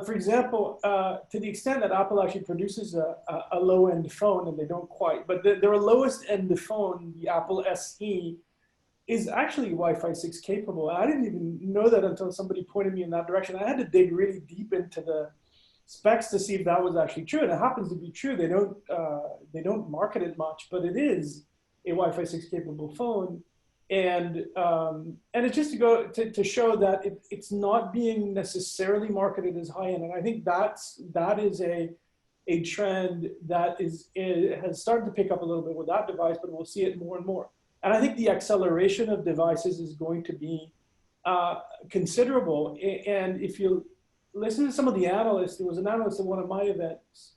For example, to the extent that Apple actually produces a low-end phone, and they don't quite, but their lowest-end phone, the Apple SE, is actually Wi-Fi 6 capable. I didn't even know that until somebody pointed me in that direction. I had to dig really deep into the specs to see if that was actually true, and it happens to be true. They don't market it much, but it is a Wi-Fi 6 capable phone. And it's just to show that it's not being necessarily marketed as high end. And I think that is a trend that has started to pick up a little bit with that device, but we'll see it more and more. And I think the acceleration of devices is going to be considerable. And if you listen to some of the analysts, there was an analyst at one of my events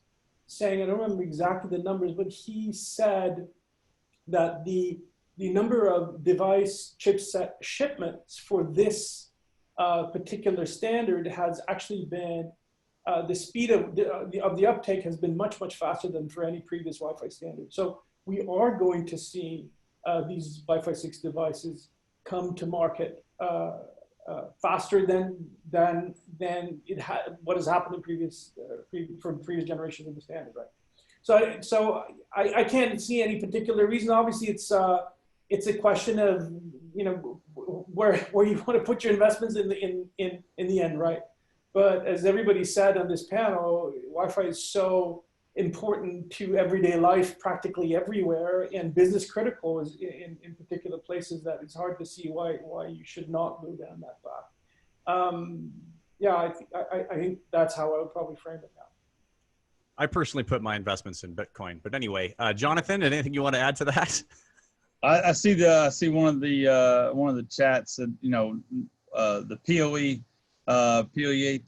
saying, I don't remember exactly the numbers, but he said that the number of device chipset shipments for this particular standard has actually been, the speed of the uptake has been much, much faster than for any previous Wi-Fi standard. So we are going to see these Wi-Fi 6 devices come to market faster than what has happened in previous generations of the standard, right? So I can't see any particular reason. Obviously, it's a question of where you want to put your investments in the end, right? But as everybody said on this panel, Wi-Fi is so important to everyday life practically everywhere, and business critical is in particular places that it's hard to see why you should not go down that path. Yeah, I think that's how I would probably frame it now. I personally put my investments in Bitcoin, but anyway, Jonathan, anything you want to add to that? I see one of the chats that the PoE,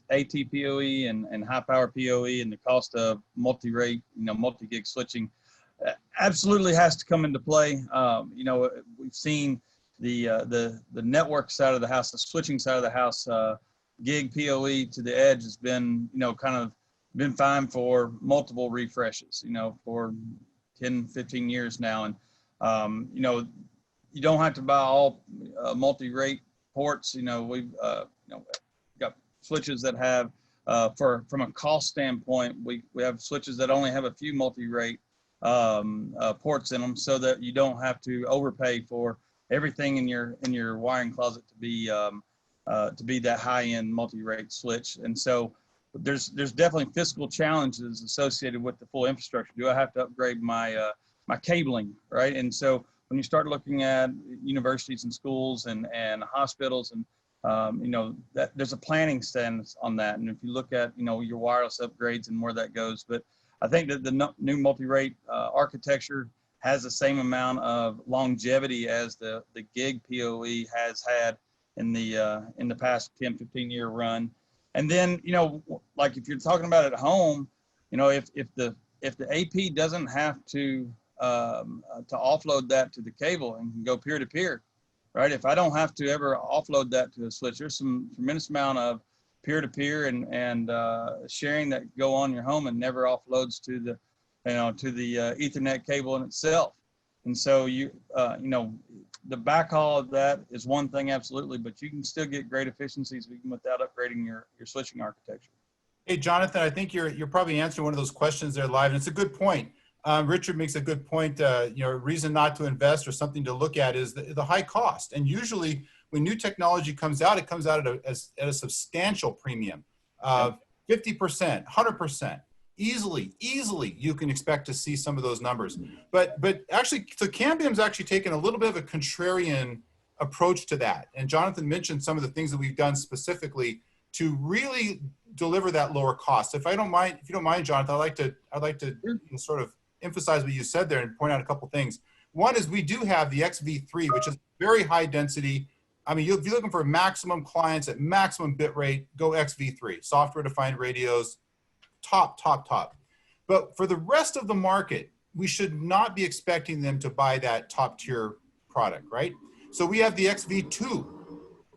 AT-PoE and high power PoE and the cost of multi-rate, multi-gig switching absolutely has to come into play. We've seen the network side of the house, the switching side of the house, gig PoE to the edge has been, kind of been fine for multiple refreshes, for 10, 15 years now. And, you don't have to buy all multi-rate ports. We've, got switches that have, from a cost standpoint, we have switches that only have a few multi-rate ports in them, so that you don't have to overpay for everything in your wiring closet to be that high-end multi-rate switch. And so there's definitely fiscal challenges associated with the full infrastructure. Do I have to upgrade my my cabling, right? And so when you start looking at universities and schools and hospitals and that there's a planning stance on that. And if you look at your wireless upgrades and where that goes, but I think that the new multi-rate architecture has the same amount of longevity as the gig PoE has had in the past 10, 15 year run. And then, you know, like if you're talking about at home, you know, if the AP doesn't have to offload that to the cable and can go peer to peer, right? If I don't have to ever offload that to a switch, there's some tremendous amount of peer to peer and sharing that go on your home and never offloads to the, Ethernet cable in itself. And so you know, the backhaul of that is one thing, absolutely, but you can still get great efficiencies even without upgrading your switching architecture. Hey, Jonathan, I think you're probably answering one of those questions there live, and it's a good point. Richard makes a good point. You know, a reason not to invest or something to look at is the high cost. And usually when new technology comes out, it comes out at a substantial premium, 50%, 100%. Easily, you can expect to see some of those numbers. But actually, so Cambium's actually taken a little bit of a contrarian approach to that. And Jonathan mentioned some of the things that we've done specifically to really deliver that lower cost. If you don't mind, Jonathan, I'd like to sort of emphasize what you said there and point out a couple things. One is we do have the XV3, which is very high density. I mean, if you're looking for maximum clients at maximum bit rate, go XV3, software defined radios, top. But for the rest of the market, we should not be expecting them to buy that top tier product, right? So we have the XV2,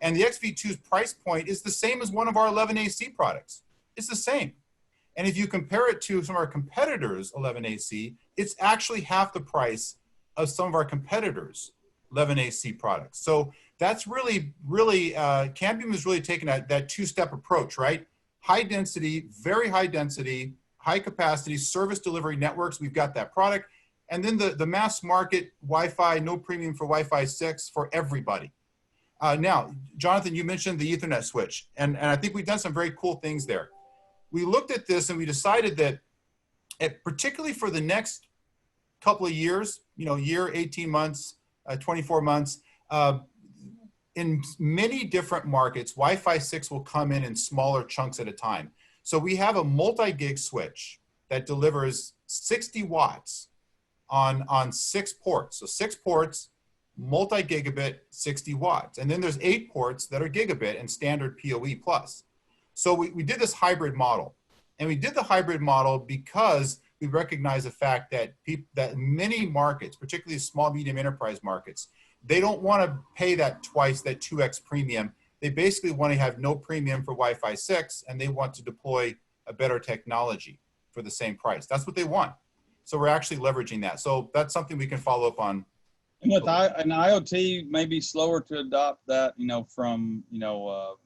and the XV2's price point is the same as one of our 11AC products. It's the same. And if you compare it to some of our competitors' 11AC, it's actually half the price of some of our competitors' 11AC products. So that's really, Cambium is really taking that two-step approach, right? High density, very high density, high capacity service delivery networks. We've got that product. And then the mass market Wi-Fi, no premium for Wi-Fi 6 for everybody. Now, Jonathan, you mentioned the Ethernet switch, and I think we've done some very cool things there. We looked at this and we decided that, particularly for the next couple of years, year, 18 months, 24 months, in many different markets, Wi-Fi 6 will come in smaller chunks at a time. So we have a multi-gig switch that delivers 60 watts on 6 ports. So 6 ports, multi-gigabit, 60 watts. And then there's 8 ports that are gigabit and standard PoE plus. So we did this hybrid model. And we did the hybrid model because we recognize the fact that many markets, particularly small, medium enterprise markets, they don't want to pay that twice, that 2x premium. They basically want to have no premium for Wi-Fi 6, and they want to deploy a better technology for the same price. That's what they want. So we're actually leveraging that. So that's something we can follow up on. And with an IoT, may be slower to adopt that, from, the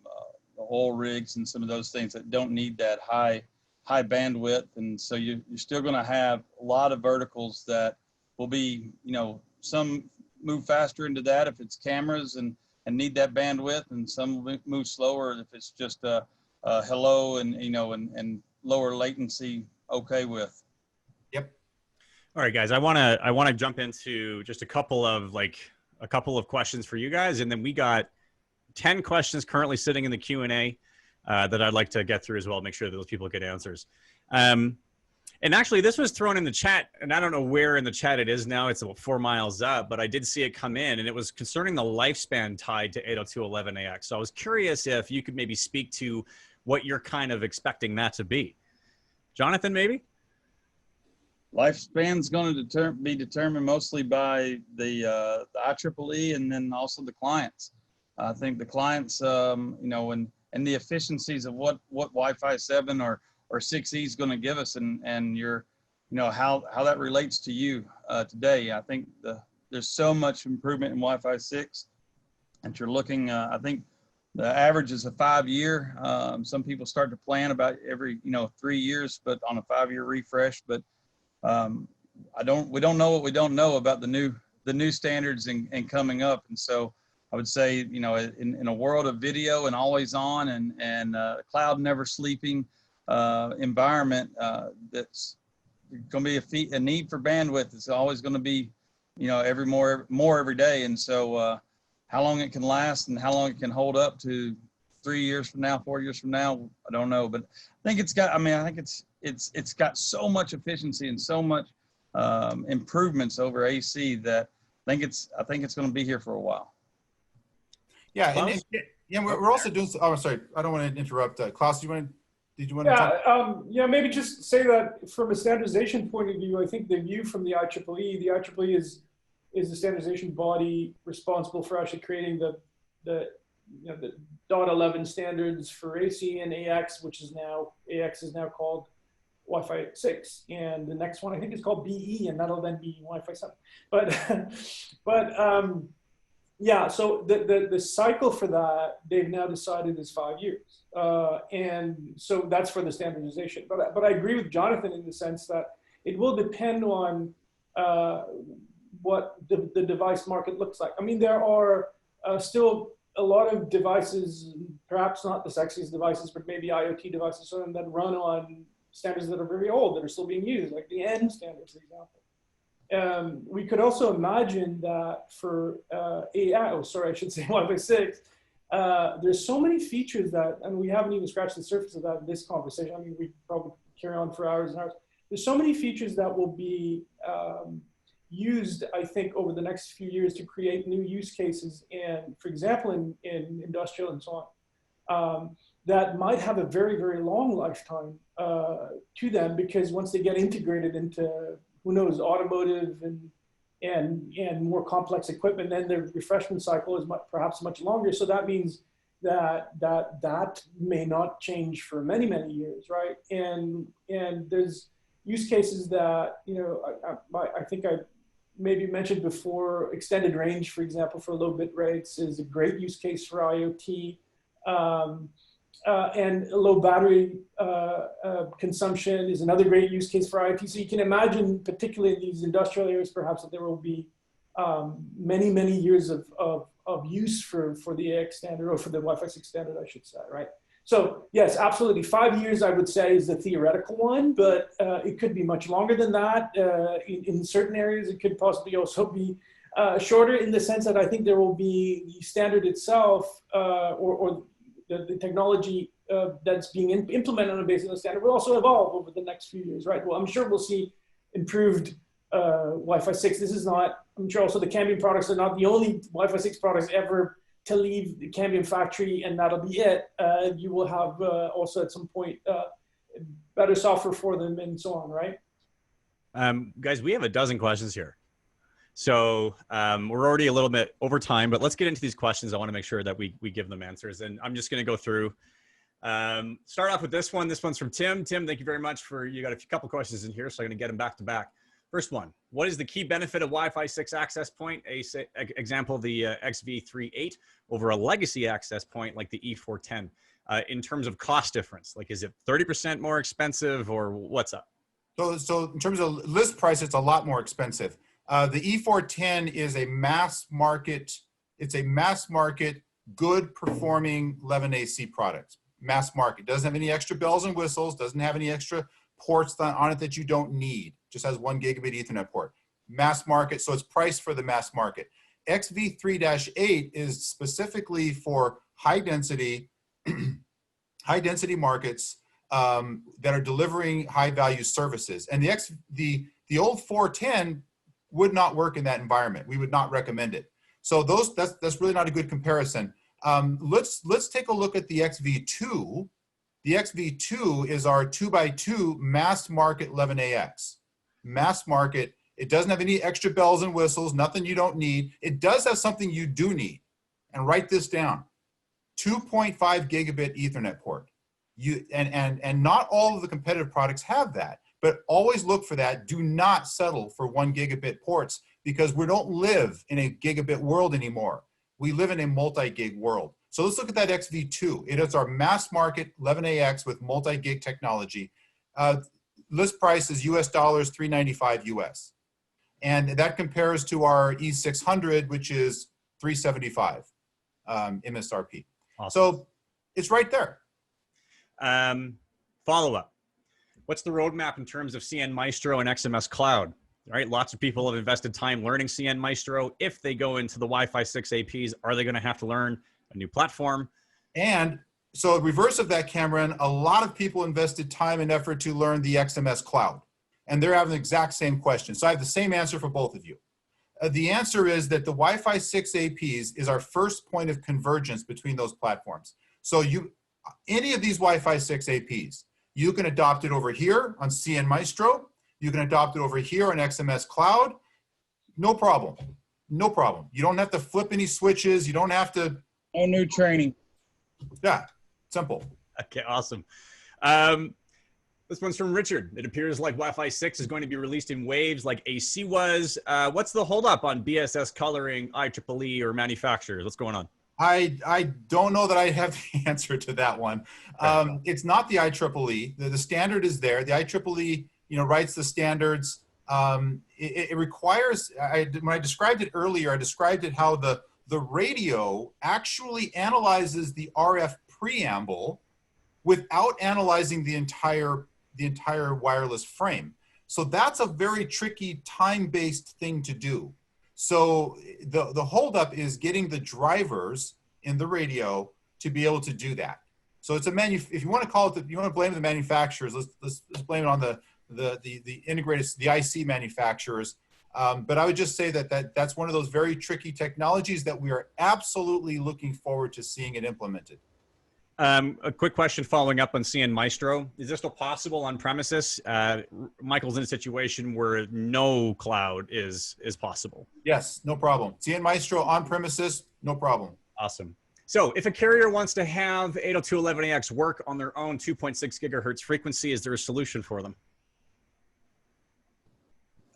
oil rigs and some of those things that don't need that high bandwidth. And so you're still going to have a lot of verticals that will be, some move faster into that if it's cameras and need that bandwidth, and some move slower if it's just a hello and lower latency okay with. Yep. All right, guys, I want to jump into just a couple of questions for you guys, and then we got 10 questions currently sitting in the Q&A that I'd like to get through as well, make sure that those people get answers. And actually, this was thrown in the chat, and I don't know where in the chat it is now. It's about 4 miles up, but I did see it come in, and it was concerning the lifespan tied to 802.11ax. So I was curious if you could maybe speak to what you're kind of expecting that to be. Jonathan, maybe? Lifespan's going to be determined mostly by the IEEE and then also the clients. I think the clients, and the efficiencies of what Wi-Fi 7 or 6E is going to give us, and your, how that relates to you today. I think there's so much improvement in Wi-Fi 6 that you're looking. I think the average is a 5-year. Some people start to plan about every 3 years, but on a 5-year refresh. But we don't know what we don't know about the new standards and coming up. And so I would say, in a world of video and always on and cloud never sleeping environment, that's going to be a need for bandwidth. It's always going to be, more every day. And so how long it can last and how long it can hold up to 3 years from now, 4 years from now, I don't know. But I think it's got so much efficiency and so much improvements over AC that I think it's going to be here for a while. Yeah, Yeah, we're also doing. Oh, sorry, I don't want to interrupt. Klaus, did you want to? Yeah, maybe just say that from a standardization point of view, I think the view from the IEEE is the standardization body responsible for actually creating the .11 standards for AC and AX, which is now called Wi-Fi 6, and the next one I think is called BE, and that'll then be Wi-Fi 7. But yeah, so the cycle for that they've now decided is 5 years, and so that's for the standardization. But I agree with Jonathan in the sense that it will depend on what the device market looks like. I mean, there are still a lot of devices, perhaps not the sexiest devices, but maybe IoT devices, that run on standards that are very old, that are still being used, like the N standard, for example. We could also imagine that for Wi-Fi 6, there's so many features that, and we haven't even scratched the surface of that in this conversation. I mean, we probably carry on for hours and hours. There's so many features that will be used, I think, over the next few years to create new use cases, and for example, in industrial and so on, that might have a very, very long lifetime to them, because once they get integrated into, who knows, automotive and more complex equipment, then the refreshment cycle is perhaps much longer. So that means that may not change for many, many years, right? And there's use cases that, I think I maybe mentioned before. Extended range, for example, for low bit rates is a great use case for IoT. And low battery consumption is another great use case for IoT. So you can imagine, particularly in these industrial areas, perhaps that there will be many, many years of use for the AX standard, or for the Wi-Fi 6 standard, I should say, right? So yes, absolutely. 5 years, I would say, is the theoretical one, but it could be much longer than that. In certain areas, it could possibly also be shorter, in the sense that I think there will be the standard itself, or the technology that's being implemented on the basis of the standard will also evolve over the next few years, right? Well, I'm sure we'll see improved Wi-Fi 6. This is not, I'm sure also the Cambium products are not the only Wi-Fi 6 products ever to leave the Cambium factory, and that'll be it. You will have also at some point better software for them and so on, right? Guys, we have a dozen questions here. So we're already a little bit over time, but let's get into these questions. I want to make sure that we give them answers, and I'm just going to go through. Start off with this one. This one's from Tim. Tim, thank you very much you got a couple questions in here, so I'm going to get them back to back. First one, what is the key benefit of Wi-Fi 6 access point? Example, the XV38 over a legacy access point like the E410 in terms of cost difference. Like, is it 30% more expensive, or what's up? So in terms of list price, it's a lot more expensive. The E410 is a mass market. It's a mass market, good performing 11AC product. Mass market, doesn't have any extra bells and whistles, doesn't have any extra ports on it that you don't need. Just has 1 gigabit Ethernet port. Mass market, so it's priced for the mass market. XV3-8 is specifically for high density markets that are delivering high value services. And the old 410 would not work in that environment. We would not recommend it. So that's really not a good comparison. Let's take a look at the XV2. The XV2 is our 2x2 mass market 11AX. Mass market. It doesn't have any extra bells and whistles, nothing you don't need. It does have something you do need. And write this down. 2.5 gigabit Ethernet port. And not all of the competitive products have that, but always look for that. Do not settle for 1 gigabit ports, because we don't live in a gigabit world anymore. We live in a multi-gig world. So let's look at that XV2. It is our mass market 11AX with multi-gig technology. List price is US dollars, $395 US. And that compares to our E600, which is $375 MSRP. Awesome. So it's right there. Follow up. What's the roadmap in terms of CN Maestro and XMS Cloud? All right, lots of people have invested time learning CN Maestro. If they go into the Wi-Fi 6 APs, are they going to have to learn a new platform? And so reverse of that, Cameron, a lot of people invested time and effort to learn the XMS Cloud. And they're having the exact same question. So I have the same answer for both of you. The answer is that the Wi-Fi 6 APs is our first point of convergence between those platforms. So any of these Wi-Fi 6 APs, you can adopt it over here on CN Maestro. You can adopt it over here on XMS Cloud. No problem. No problem. You don't have to flip any switches. You don't have to. No new training. Yeah, simple. Okay, awesome. This one's from Richard. It appears like Wi-Fi 6 is going to be released in waves like AC was. What's the holdup on BSS coloring, IEEE, or manufacturers? What's going on? I don't know that I have the answer to that one. It's not the IEEE. The standard is there. The IEEE, writes the standards. It requires. When I described it earlier, I described it how the radio actually analyzes the RF preamble without analyzing the entire wireless frame. So that's a very tricky time-based thing to do. So the holdup is getting the drivers in the radio to be able to do that. So it's if you want to call it, you want to blame the manufacturers, let's blame it on the integrated, the IC manufacturers. But I would just say that's one of those very tricky technologies that we are absolutely looking forward to seeing it implemented. A quick question following up on CN Maestro. Is this still possible on premises? Michael's in a situation where no cloud is possible. Yes, no problem. CN Maestro on premises, no problem. Awesome. So if a carrier wants to have 802.11ax work on their own 2.6 gigahertz frequency, is there a solution for them?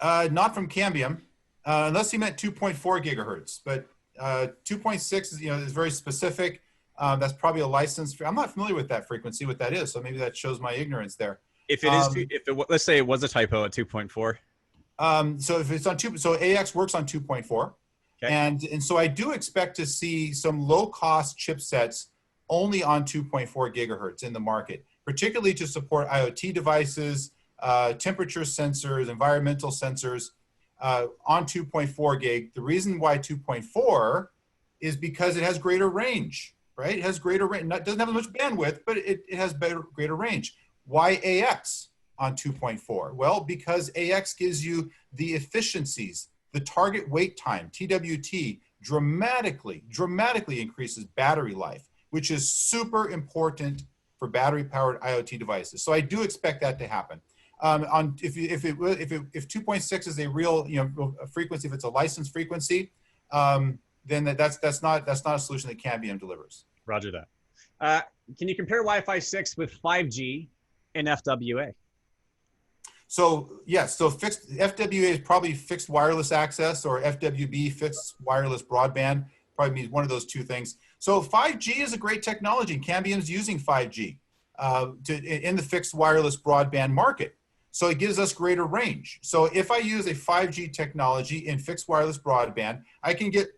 Not from Cambium, unless he meant 2.4 gigahertz. But 2.6 is very specific. That's probably a license. I'm not familiar with that frequency, what that is. So maybe that shows my ignorance there. If it is, let's say it was a typo at 2.4. So if it's on so AX works on 2.4. Okay. And so I do expect to see some low cost chipsets only on 2.4 gigahertz in the market, particularly to support IoT devices, temperature sensors, environmental sensors on 2.4 gig. The reason why 2.4 is because it has greater range. Right? It has greater range. It doesn't have as much bandwidth, but it has greater range. Why AX on 2.4? Well, because AX gives you the efficiencies, the target wait time, TWT, dramatically increases battery life, which is super important for battery-powered IoT devices. So I do expect that to happen. If 2.6 is a real a frequency, if it's a licensed frequency, then that's not a solution that Cambium delivers. Roger that. Can you compare Wi-Fi 6 with 5G and FWA? So yes, so fixed FWA is probably fixed wireless access, or FWB, fixed wireless broadband, probably means one of those two things. So 5G is a great technology, and Cambium's using 5G in the fixed wireless broadband market. So it gives us greater range. So if I use a 5G technology in fixed wireless broadband, I can get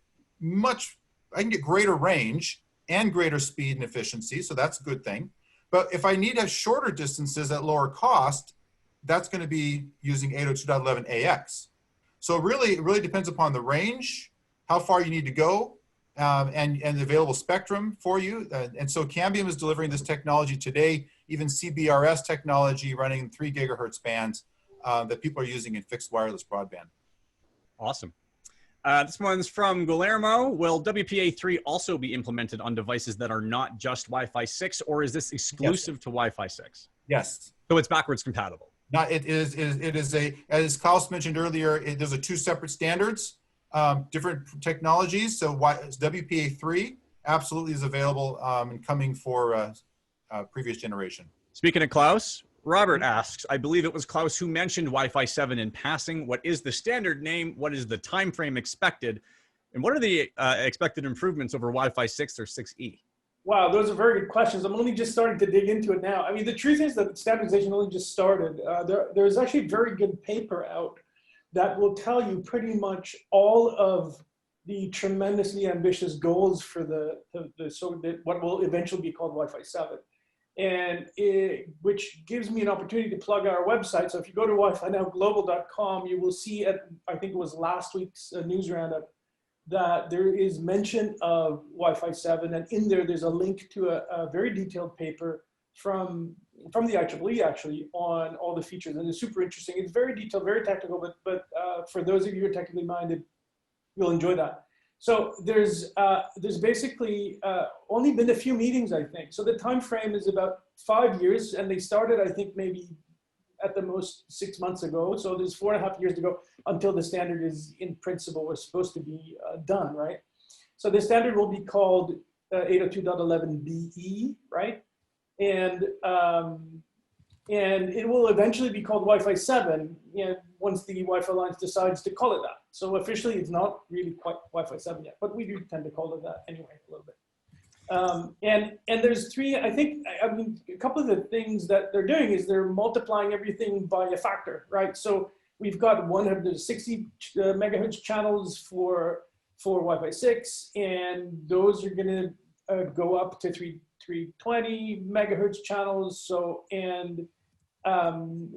greater range and greater speed and efficiency. So that's a good thing. But if I need to have shorter distances at lower cost, that's going to be using 802.11ax. So it really depends upon the range, how far you need to go, and the available spectrum for you. And so Cambium is delivering this technology today, even CBRS technology running in 3 gigahertz bands that people are using in fixed wireless broadband. Awesome. This one's from Guillermo. Will WPA3 also be implemented on devices that are not just Wi-Fi 6, or is this exclusive to Wi-Fi 6? Yes. So it's backwards compatible. It is as Klaus mentioned earlier, there's 2 separate standards, different technologies. So WPA3 absolutely is available and coming for previous generation. Speaking of Klaus, Robert asks, I believe it was Klaus who mentioned Wi-Fi 7 in passing. What is the standard name? What is the time frame expected? And what are the expected improvements over Wi-Fi 6 or 6E? Wow, those are very good questions. I'm only just starting to dig into it now. I mean, the truth is that standardization only just started. There's actually a very good paper out that will tell you pretty much all of the tremendously ambitious goals for what will eventually be called Wi-Fi 7. And which gives me an opportunity to plug our website. So if you go to wifinowglobal.com, you will see I think it was last week's news roundup, that there is mention of Wi-Fi 7, and in there's a link to a very detailed paper from the IEEE actually on all the features, and it's super interesting. It's very detailed, very technical, but for those of you who are technically minded, you'll enjoy that. So there's basically only been a few meetings, I think. So the time frame is about 5 years, and they started, I think, maybe at the most 6 months ago. So there's 4.5 years to go until the standard is in principle was supposed to be done, right? So the standard will be called 802.11be, right? And it will eventually be called Wi-Fi 7, once the Wi-Fi Alliance decides to call it that. So officially, it's not really quite Wi-Fi 7 yet, but we do tend to call it that anyway, a little bit. And there's three, I mean, a couple of the things that they're doing is they're multiplying everything by a factor, right? So we've got the 60 megahertz channels for Wi-Fi 6, and those are going to go up to 320 megahertz channels. So, and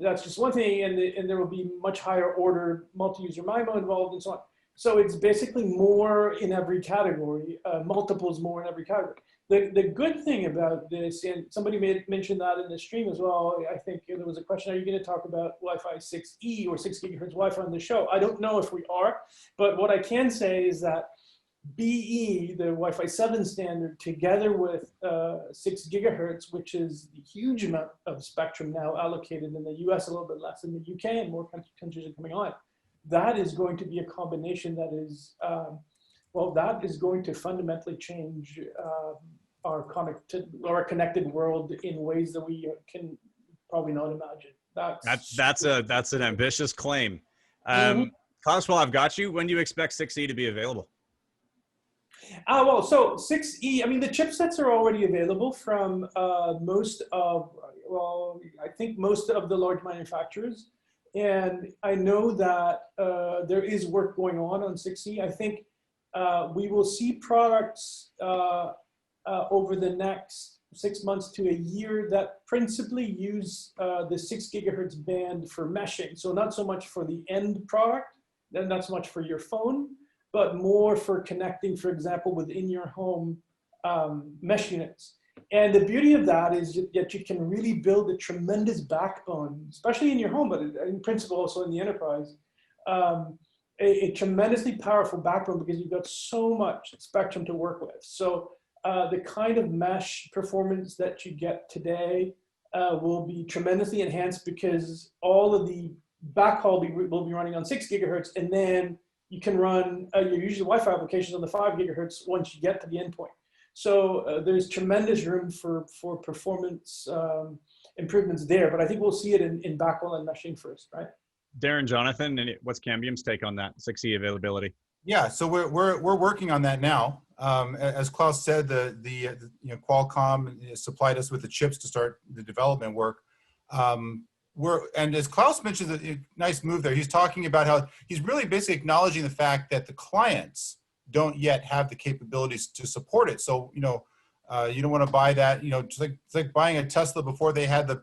that's just one thing, and there will be much higher order multi-user MIMO involved and so on. So it's basically more in every category, multiples more in every category. The good thing about this, and somebody mentioned that in the stream as well, I think there was a question, are you going to talk about Wi-Fi 6E or 6 gigahertz Wi-Fi on the show? I don't know if we are, but what I can say is that BE, the Wi-Fi 7 standard, together with 6 gigahertz, which is the huge amount of spectrum now allocated in the US, a little bit less in the UK, and more countries are coming on. That is going to be a combination that is, that is going to fundamentally change our connected world in ways that we can probably not imagine. That's an ambitious claim. Klaus, while I've got you, when do you expect 6E to be available? Well, so 6E, I mean, the chipsets are already available from most of the large manufacturers. And I know that there is work going on 6E. I think we will see products over the next 6 months to a year that principally use the 6 gigahertz band for meshing. So not so much for the end product, and not so much for your phone, but more for connecting, for example, within your home mesh units. And the beauty of that is that you can really build a tremendous backbone, especially in your home, but in principle also in the enterprise, a tremendously powerful backbone because you've got so much spectrum to work with. So the kind of mesh performance that you get today will be tremendously enhanced because all of the backhaul will be running on 6 gigahertz, and then you can run your usual Wi-Fi applications on the 5 gigahertz once you get to the endpoint. So there's tremendous room for performance improvements there, but I think we'll see it in backhaul and meshing first, right? Darren, Jonathan, and what's Cambium's take on that 6E availability? Yeah, so we're working on that now. As Klaus said, the Qualcomm supplied us with the chips to start the development work. And as Klaus mentioned, a nice move there. He's talking about how he's really basically acknowledging the fact that the clients don't yet have the capabilities to support it. So you don't want to buy that. It's like buying a Tesla before they had the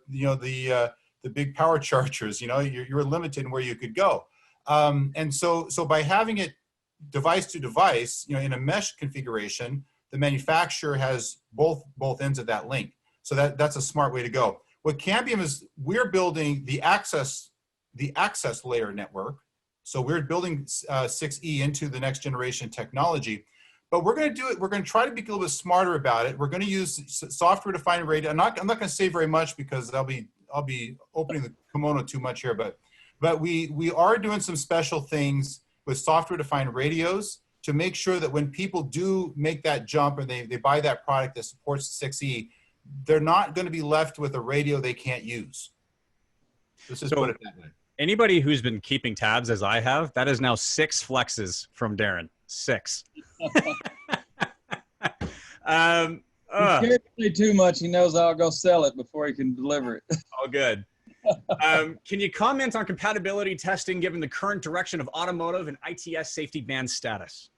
big power chargers. You're limited in where you could go. And so by having it device to device, in a mesh configuration, the manufacturer has both ends of that link. So that's a smart way to go. What Cambium is, we're building the access layer network. So we're building 6E into the next generation technology, but we're going to do it. We're going to try to be a little bit smarter about it. We're going to use software-defined radio. I'm not going to say very much because I'll be opening the kimono too much here, but we are doing some special things with software-defined radios to make sure that when people do make that jump or they buy that product that supports 6E, they're not going to be left with a radio they can't use. Let's just put it that way. Anybody who's been keeping tabs as I have, that is now 6 flexes from Darren. 6. You can't say too much. He knows I'll go sell it before he can deliver it. All good. Can you comment on compatibility testing given the current direction of automotive and ITS safety band status?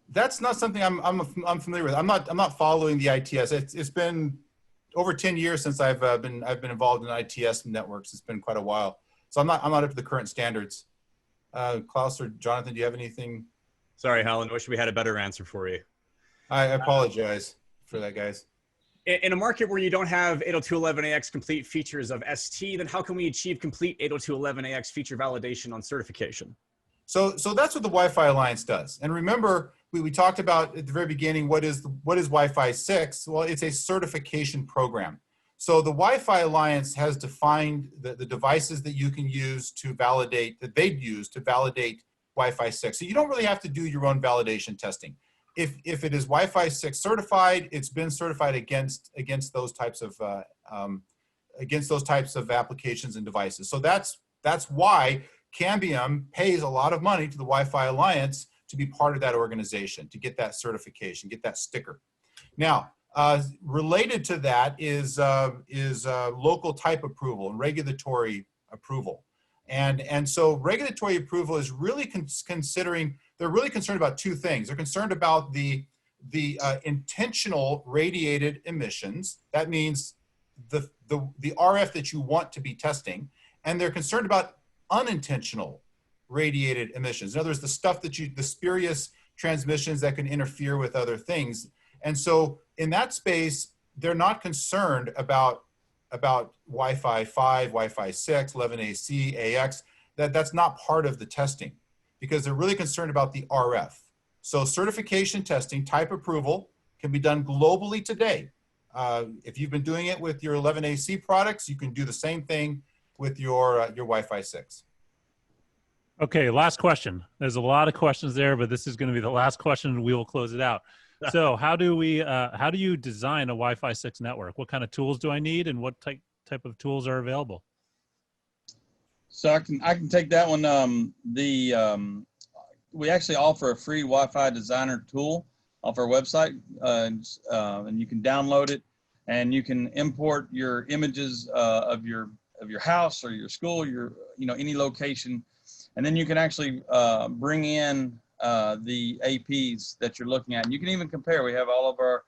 That's not something I'm familiar with. I'm not following the ITS. It's been over 10 years since I've been involved in ITS networks. It's been quite a while, so I'm not up to the current standards. Klaus or Jonathan, do you have anything? Sorry, Helen. Wish we had a better answer for you. I apologize for that, guys. In a market where you don't have 802.11ax complete features of ST, then how can we achieve complete 802.11ax feature validation on certification? So that's what the Wi-Fi Alliance does. And remember, we talked about at the very beginning, what is Wi-Fi 6? Well, it's a certification program. So the Wi-Fi Alliance has defined the devices that you can use to validate, that they'd use to validate Wi-Fi 6. So you don't really have to do your own validation testing. If it is Wi-Fi 6 certified, it's been certified against those types of applications and devices. So that's why Cambium pays a lot of money to the Wi-Fi Alliance to be part of that organization, to get that certification, get that sticker. Now, related to that is local type approval and regulatory approval. And so regulatory approval is really they're really concerned about two things. They're concerned about the intentional radiated emissions. That means the RF that you want to be testing. And they're concerned about unintentional radiated emissions. In other words, the stuff the spurious transmissions that can interfere with other things. And so in that space, they're not concerned about Wi-Fi 5, Wi-Fi 6, 11AC, AX. That's not part of the testing because they're really concerned about the RF. So certification testing, type approval can be done globally today. If you've been doing it with your 11AC products, you can do the same thing with your Wi-Fi 6. Okay, last question. There's a lot of questions there, but this is going to be the last question and we will close it out. So how do you design a Wi-Fi 6 network? What kind of tools do I need and what type of tools are available? So I can take that one. We actually offer a free Wi-Fi designer tool off our website, and you can download it, and you can import your images of your house or your school, any location, and then you can actually bring in the APs that you're looking at. And you can even compare. We have all of our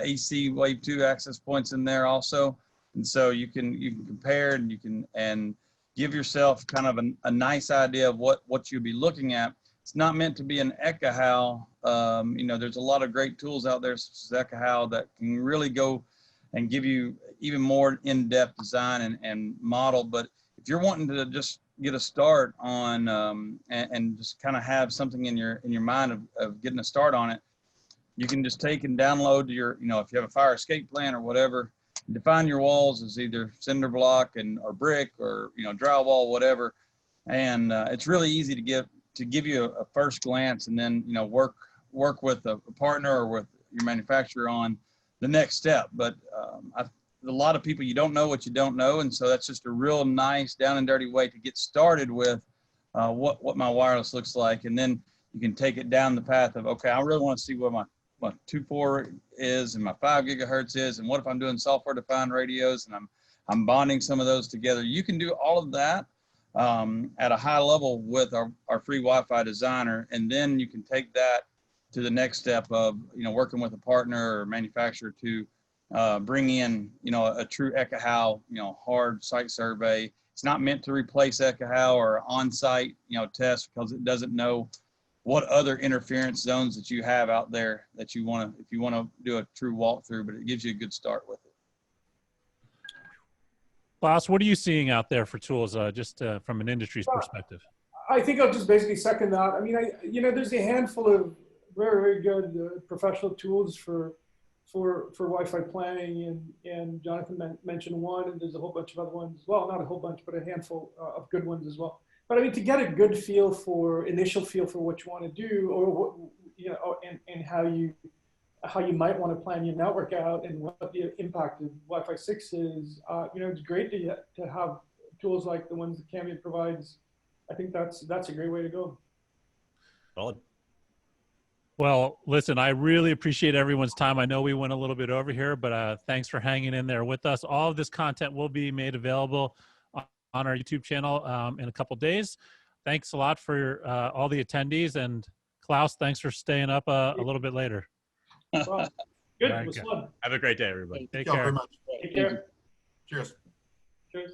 AC Wave 2 access points in there also, and so you can compare and you can give yourself kind of a nice idea of what you'll be looking at. It's not meant to be an Ekahau. There's a lot of great tools out there such as Ekahau that can really go and give you even more in-depth design and model. But if you're wanting to just get a start on and just kind of have something in your mind of getting a start on it, you can just take and download your, if you have a fire escape plan or whatever, define your walls as either cinder block or brick or drywall, whatever, and it's really easy to give you a first glance, and then work with a partner or with your manufacturer on the next step. But a lot of people, you don't know what you don't know, and so that's just a real nice down and dirty way to get started with what my wireless looks like, and then you can take it down the path of, okay, I really want to see what my 2.4 is and my 5 gigahertz is, and what if I'm doing software defined radios and I'm bonding some of those together. You can do all of that at a high level with our free Wi-Fi designer, and then you can take that to the next step of working with a partner or manufacturer to bring in a true Ekahau hard site survey. It's not meant to replace Ekahau or on-site test, because it doesn't know what other interference zones that you have out there that if you want to do a true walkthrough, but it gives you a good start with it. Klaus, what are you seeing out there for tools, just from an industry's perspective? I think I'll just basically second that. I mean, there's a handful of very, very good professional tools for Wi-Fi planning, and Jonathan mentioned one, and there's a whole bunch of other ones. Well, not a whole bunch, but a handful of good ones as well. But I mean, to get a good initial feel for what you want to do, or and how you might want to plan your network out, and what the impact of Wi-Fi 6 is, it's great to have tools like the ones that Cambium provides. I think that's a great way to go. Solid. Well, listen, I really appreciate everyone's time. I know we went a little bit over here, but thanks for hanging in there with us. All of this content will be made available on our YouTube channel in a couple days. Thanks a lot for all the attendees, and Klaus, thanks for staying up a little bit later. Well, good. Right, It was fun. Have a great day, everybody. Take Thank you all care. very much. Take care. Cheers. Cheers.